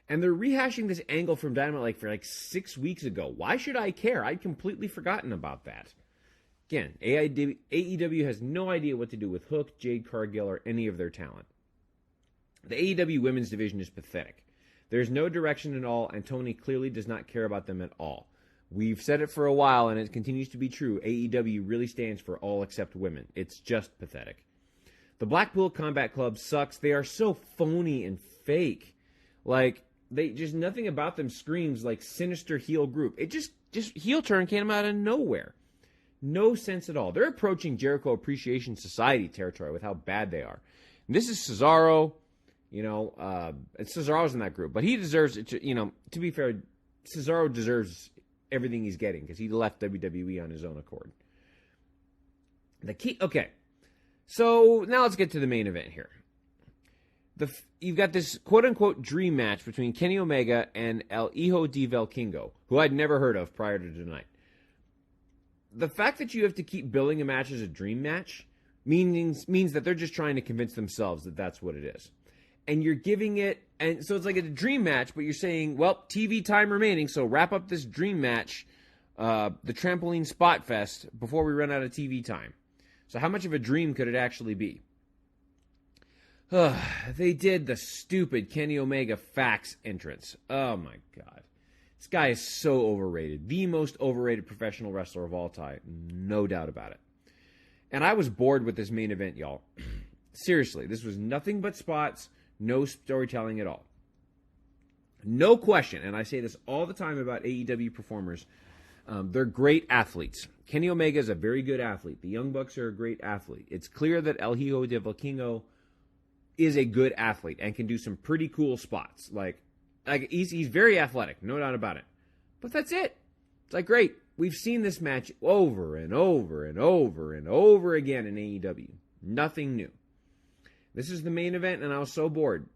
And they're rehashing this angle from Dynamite for 6 weeks ago. Why should I care? I'd completely forgotten about that. Again, AEW has no idea what to do with Hook, Jade Cargill, or any of their talent. The AEW women's division is pathetic. There's no direction at all, and Tony clearly does not care about them at all. We've said it for a while, and it continues to be true. AEW really stands for all except women. It's just pathetic. The Blackpool Combat Club sucks. They are so phony and fake. They just, nothing about them screams like sinister heel group. It just heel turn came out of nowhere. No sense at all. They're approaching Jericho Appreciation Society territory with how bad they are. And this is Cesaro. Cesaro's in that group, but he deserves it. To be fair, Cesaro deserves everything he's getting because he left WWE on his own accord. Okay, so now let's get to the main event here. You've got this quote-unquote dream match between Kenny Omega and El Hijo del Kingo, who I'd never heard of prior to tonight. The fact that you have to keep billing a match as a dream match means that they're just trying to convince themselves that that's what it is. And you're giving it, and so it's like a dream match, but you're saying, well, TV time remaining, so wrap up this dream match, the Trampoline Spot Fest, before we run out of TV time. So how much of a dream could it actually be? They did the stupid Kenny Omega fax entrance. Oh my God. This guy is so overrated. The most overrated professional wrestler of all time. No doubt about it. And I was bored with this main event, y'all. Seriously, this was nothing but spots, no storytelling at all. No question, and I say this all the time about AEW performers, they're great athletes. Kenny Omega is a very good athlete. The Young Bucks are a great athlete. It's clear that El Hijo del Kingo is a good athlete and can do some pretty cool spots. He's very athletic, no doubt about it. But that's it. It's great. We've seen this match over and over and over and over again in AEW. Nothing new. This is the main event, and I was so bored.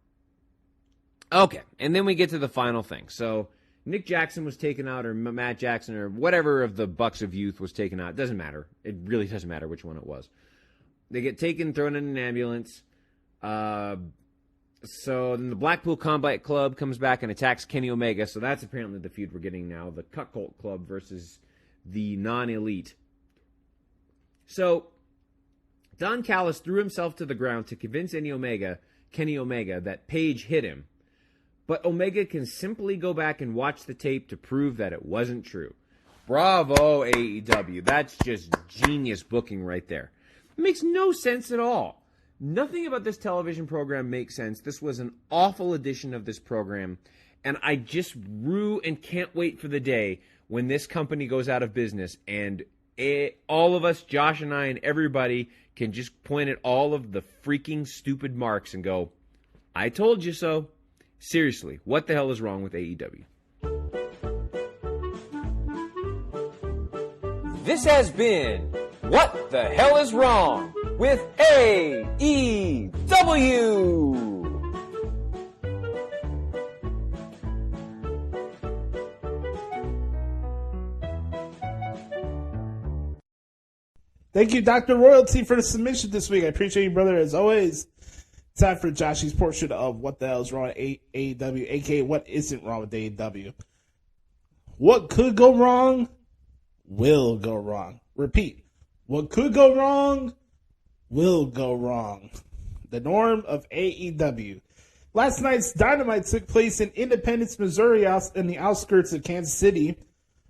Okay, and then we get to the final thing. So Nick Jackson was taken out, or Matt Jackson, or whatever of the Bucks of Youth was taken out. It doesn't matter. It really doesn't matter which one it was. They get taken, thrown in an ambulance. So then the Blackpool Combat Club comes back and attacks Kenny Omega. So that's apparently the feud we're getting now. The Cuckold Club versus the Non-Elite. So Don Callis threw himself to the ground to convince Kenny Omega, that Page hit him. But Omega can simply go back and watch the tape to prove that it wasn't true. Bravo, AEW. That's just genius booking right there. It makes no sense at all. Nothing about this television program makes sense. This was an awful edition of this program, and I just rue and can't wait for the day when this company goes out of business and all of us, Josh and I and everybody, can just point at all of the freaking stupid marks and go, I told you so. Seriously, what the hell is wrong with AEW? This has been What the Hell is Wrong with AEW. Thank you, Dr. Royalty, for the submission this week. I appreciate you, brother, as always. Time for Joshie's portrait of What the Hell is Wrong with AEW, aka What Isn't Wrong with AEW. What could go wrong will go wrong. Repeat. What could go wrong will go wrong. The norm of AEW. Last night's Dynamite took place in Independence, Missouri, in the outskirts of Kansas City.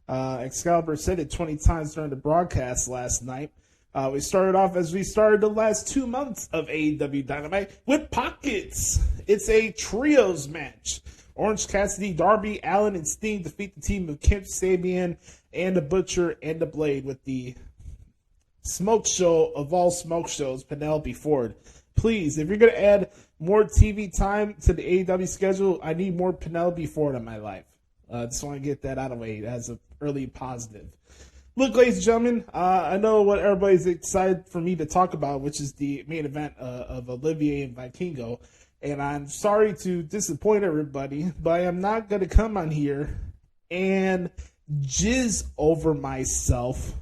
Excalibur said it 20 times during the broadcast last night. We started off as we started the last 2 months of AEW Dynamite with pockets. It's a trios match. Orange Cassidy, Darby, Allin, and Sting defeat the team of Kemp, Sabian, and the Butcher and the Blade with the smoke show of all smoke shows, Penelope Ford. Please, if you're going to add more TV time to the AEW schedule, I need more Penelope Ford in my life. Just want to get that out of the way as an early positive. Look, ladies and gentlemen, I know what everybody's excited for me to talk about, which is the main event of Olivier and Vikingo. And I'm sorry to disappoint everybody, but I am not going to come on here and jizz over myself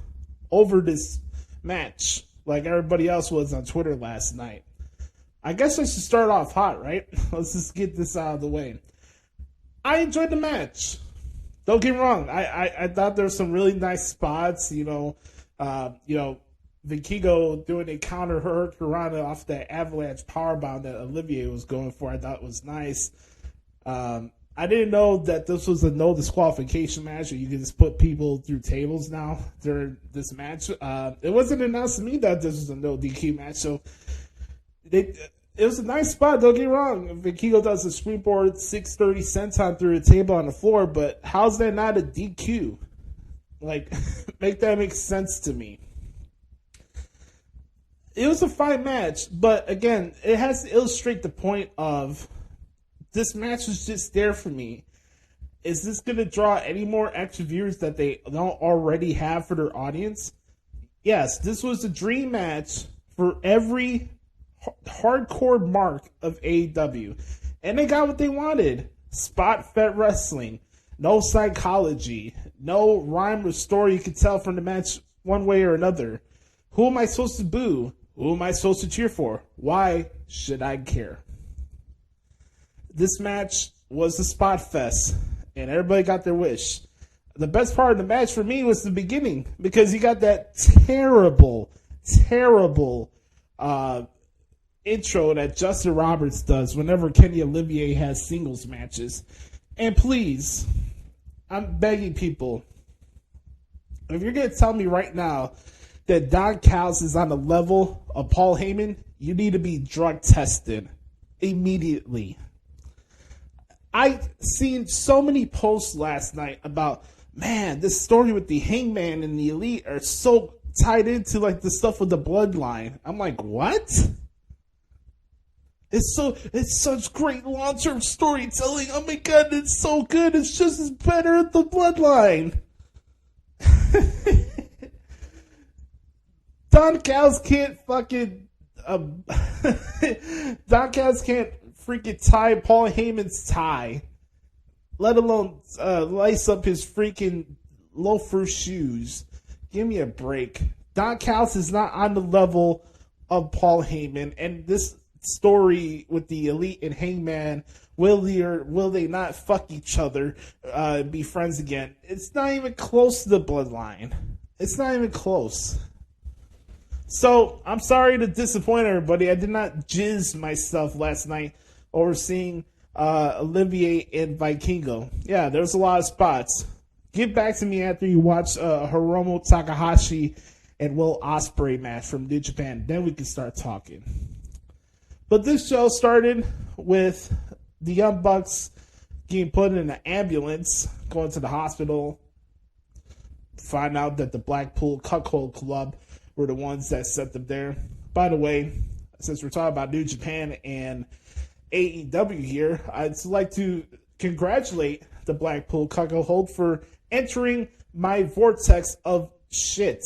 over this match like everybody else was on Twitter last night. I guess I should start off hot, right? Let's just get this out of the way. I enjoyed the match. Don't get me wrong. I thought there were some really nice spots. Vikingo doing a counter Hurricanrana off that avalanche powerbomb that Olivier was going for. I thought was nice. I didn't know that this was a no disqualification match, or you can just put people through tables now during this match. It wasn't announced to me that this was a no DQ match, so it was a nice spot. Don't get me wrong. Vikingo does a springboard 630 senton through a table on the floor, but how's that not a DQ? Like, make that make sense to me. It was a fine match, but again, it has to illustrate the point of this match was just there for me. Is this going to draw any more extra viewers that they don't already have for their audience? Yes, this was a dream match for every hardcore mark of AEW. And they got what they wanted. Spot-fed wrestling. No psychology. No rhyme or story you could tell from the match one way or another. Who am I supposed to boo? Who am I supposed to cheer for? Why should I care? This match was a spot fest, and everybody got their wish. The best part of the match for me was the beginning, because you got that terrible intro that Justin Roberts does whenever Kenny Olivier has singles matches. And please, I'm begging people, if you're going to tell me right now that Don Callis is on the level of Paul Heyman, you need to be drug tested immediately. I've seen so many posts last night about, man, this story with the Hangman and the Elite are so tied into like the stuff with the Bloodline. I'm like, what? It's such great long-term storytelling. Oh my god, it's so good. It's just as better at the Bloodline. Don Callis can't fucking Don Callis can't freaking tie Paul Heyman's tie, let alone lace up his freaking loafer shoes. Give me a break. Don Callis is not on the level of Paul Heyman, and this story with the Elite and Hangman, will they not fuck each other, be friends again? It's not even close to the Bloodline. It's not even close. So, I'm sorry to disappoint everybody. I did not jizz myself last night over seeing Olivier and Vikingo. Yeah, there's a lot of spots. Get back to me after you watch Hiromu Takahashi and Will Ospreay match from New Japan. Then we can start talking. But this show started with the Young Bucks getting put in an ambulance, going to the hospital, find out that the Blackpool Cuckold Club were the ones that sent them there. By the way, since we're talking about New Japan and AEW here, I'd like to congratulate the Blackpool Cuckold for entering my vortex of shit.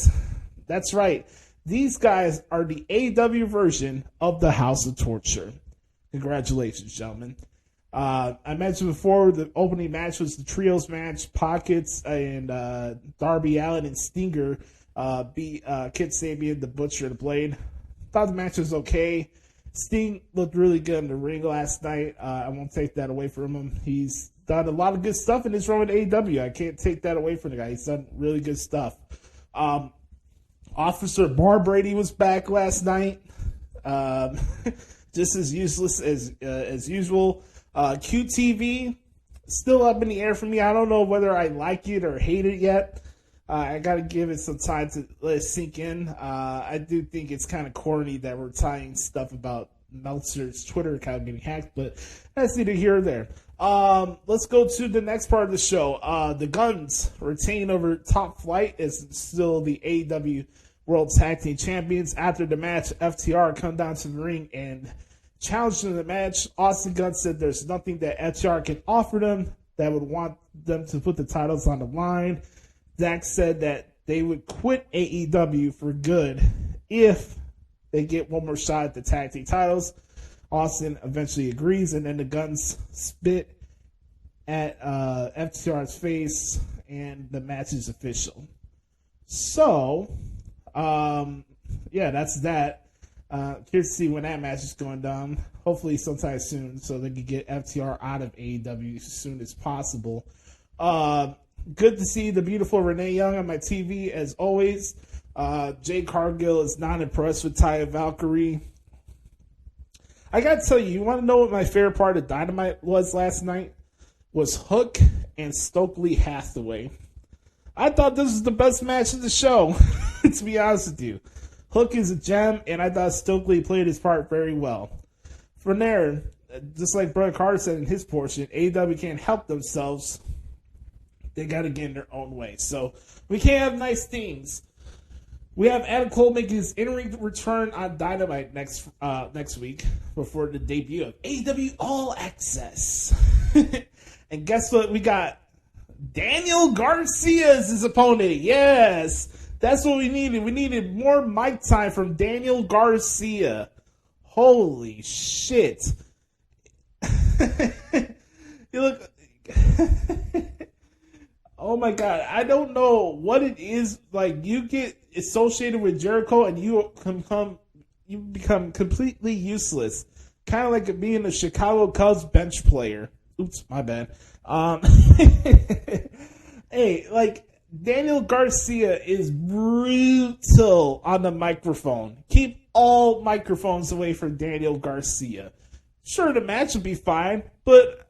That's right. These guys are the AEW version of the House of Torture. Congratulations, gentlemen. I mentioned before the opening match was the trios match. Pockets and Darby Allin and Stinger beat Kid Sabian, the Butcher, and the Blade. Thought the match was okay. Sting looked really good in the ring last night. I won't take that away from him. He's done a lot of good stuff in his run with AEW. I can't take that away from the guy. He's done really good stuff. Officer Bar Brady was back last night. Just as useless as usual. QTV, still up in the air for me. I don't know whether I like it or hate it yet. I got to give it some time to let it sink in. I do think it's kind of corny that we're tying stuff about Meltzer's Twitter account getting hacked, but that's neither here or there. Let's go to the next part of the show. The Guns retain over Top Flight is still the AEW World Tag Team Champions. After the match, FTR come down to the ring and challenged them in the match. Austin Gunn said there's nothing that FTR can offer them that would want them to put the titles on the line. Dax said that they would quit AEW for good if they get one more shot at the tag team titles. Austin eventually agrees, and then the Guns spit at FTR's face, and the match is official. So, yeah, that's that. Curious to see when that match is going down. Hopefully sometime soon, so they can get FTR out of AEW as soon as possible. Good to see the beautiful Renee Young on my TV, as always. Jade Cargill is not impressed with Taya Valkyrie. I gotta tell you want to know what my favorite part of Dynamite was last night? Was Hook and Stokely Hathaway. I thought this was the best match of the show, to be honest with you. Hook is a gem, and I thought Stokely played his part very well. From there, just like Brother Carter said in his portion, AEW can't help themselves. They got to get in their own way. So we can't have nice things. We have Adam Cole making his in-ring return on Dynamite next week before the debut of AEW All Access. And guess what? We got Daniel Garcia as his opponent. Yes, that's what we needed. We needed more mic time from Daniel Garcia. Holy shit. You look... Oh my God, I don't know what it is. Like, you get associated with Jericho and you become completely useless. Kind of like being a Chicago Cubs bench player. Oops, my bad. Hey, like, Daniel Garcia is brutal on the microphone. Keep all microphones away from Daniel Garcia. Sure, the match will be fine, but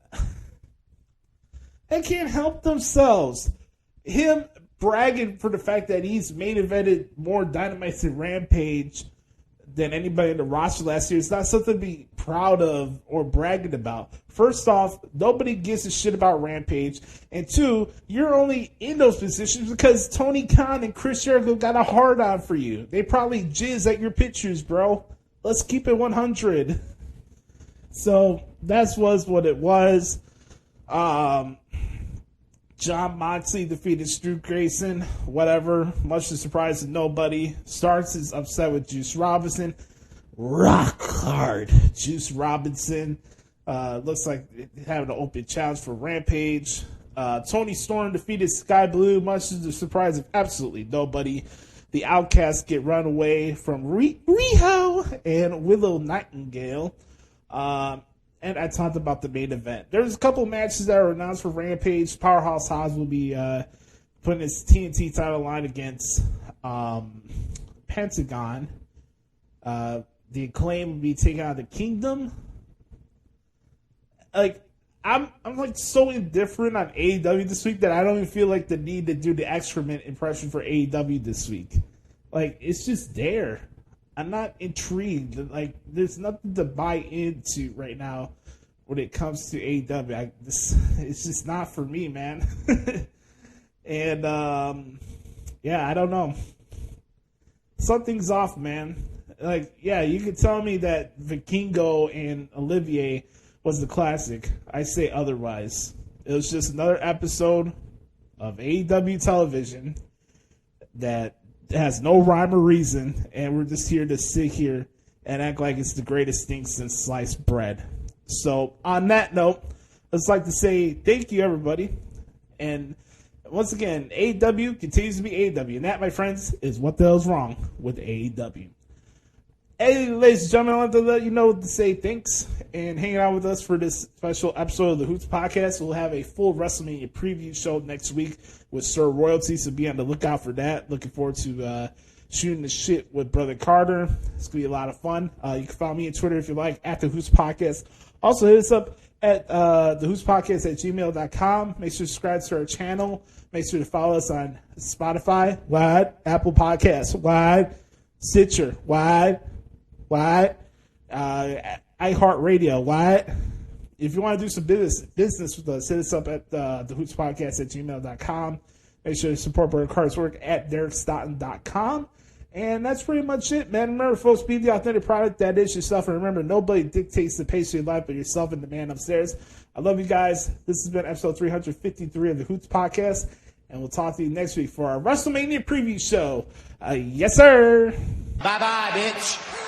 they can't help themselves. Him bragging for the fact that he's main evented more Dynamites and Rampage than anybody in the roster last year is not something to be proud of or bragging about. First off, nobody gives a shit about Rampage. And two, you're only in those positions because Tony Khan and Chris Jericho got a hard on for you. They probably jizz at your pictures, bro. Let's keep it 100. So that was what it was. John Moxley defeated Stu Grayson. Whatever. Much to the surprise of nobody. Starks is upset with Juice Robinson. Rock hard. Juice Robinson. Looks like having an open challenge for Rampage. Tony Storm defeated Sky Blue. Much to the surprise of absolutely nobody. The Outcasts get run away from Riho and Willow Nightingale. And I talked about the main event. There's a couple matches that are announced for Rampage. Powerhouse Hobbs will be putting his TNT title line against Pentagon. The Acclaim will be taking on the Kingdom. Like, I'm like so indifferent on AEW this week that I don't even feel like the need to do the excrement impression for AEW this week. Like, it's just there. I'm not intrigued. Like, there's nothing to buy into right now when it comes to AEW. It's just not for me, man. And, yeah, I don't know. Something's off, man. Like, yeah, you could tell me that Vikingo and Olivier was the classic. I say otherwise. It was just another episode of AEW television that has no rhyme or reason, and we're just here to sit here and act like it's the greatest thing since sliced bread. So, on that note, I'd like to say thank you, everybody. And once again, AEW continues to be AEW. And that, my friends, is what the hell's wrong with AEW. Hey, ladies and gentlemen, I want to let you know to say thanks and hanging out with us for this special episode of the Hoots Podcast. We'll have a full WrestleMania preview show next week with Sir Royalty, so be on the lookout for that. Looking forward to shooting the shit with Brother Carter. It's going to be a lot of fun. You can follow me on Twitter if you like, at the Hoots Podcast. Also, hit us up at the Hoots Podcast at gmail.com. Make sure to subscribe to our channel. Make sure to follow us on Spotify, Apple Podcasts, Stitcher, iHeart Radio, If you want to do some business with us, hit us up at the Hoots Podcast at gmail.com. Make sure to support Brother Carter's work at DerekStoughton.com. And that's pretty much it, man. Remember, folks, be the authentic product that is yourself. And remember, nobody dictates the pace of your life but yourself and the man upstairs. I love you guys. This has been episode 353 of the Hoots Podcast. And we'll talk to you next week for our WrestleMania preview show. Yes, sir. Bye-bye, bitch.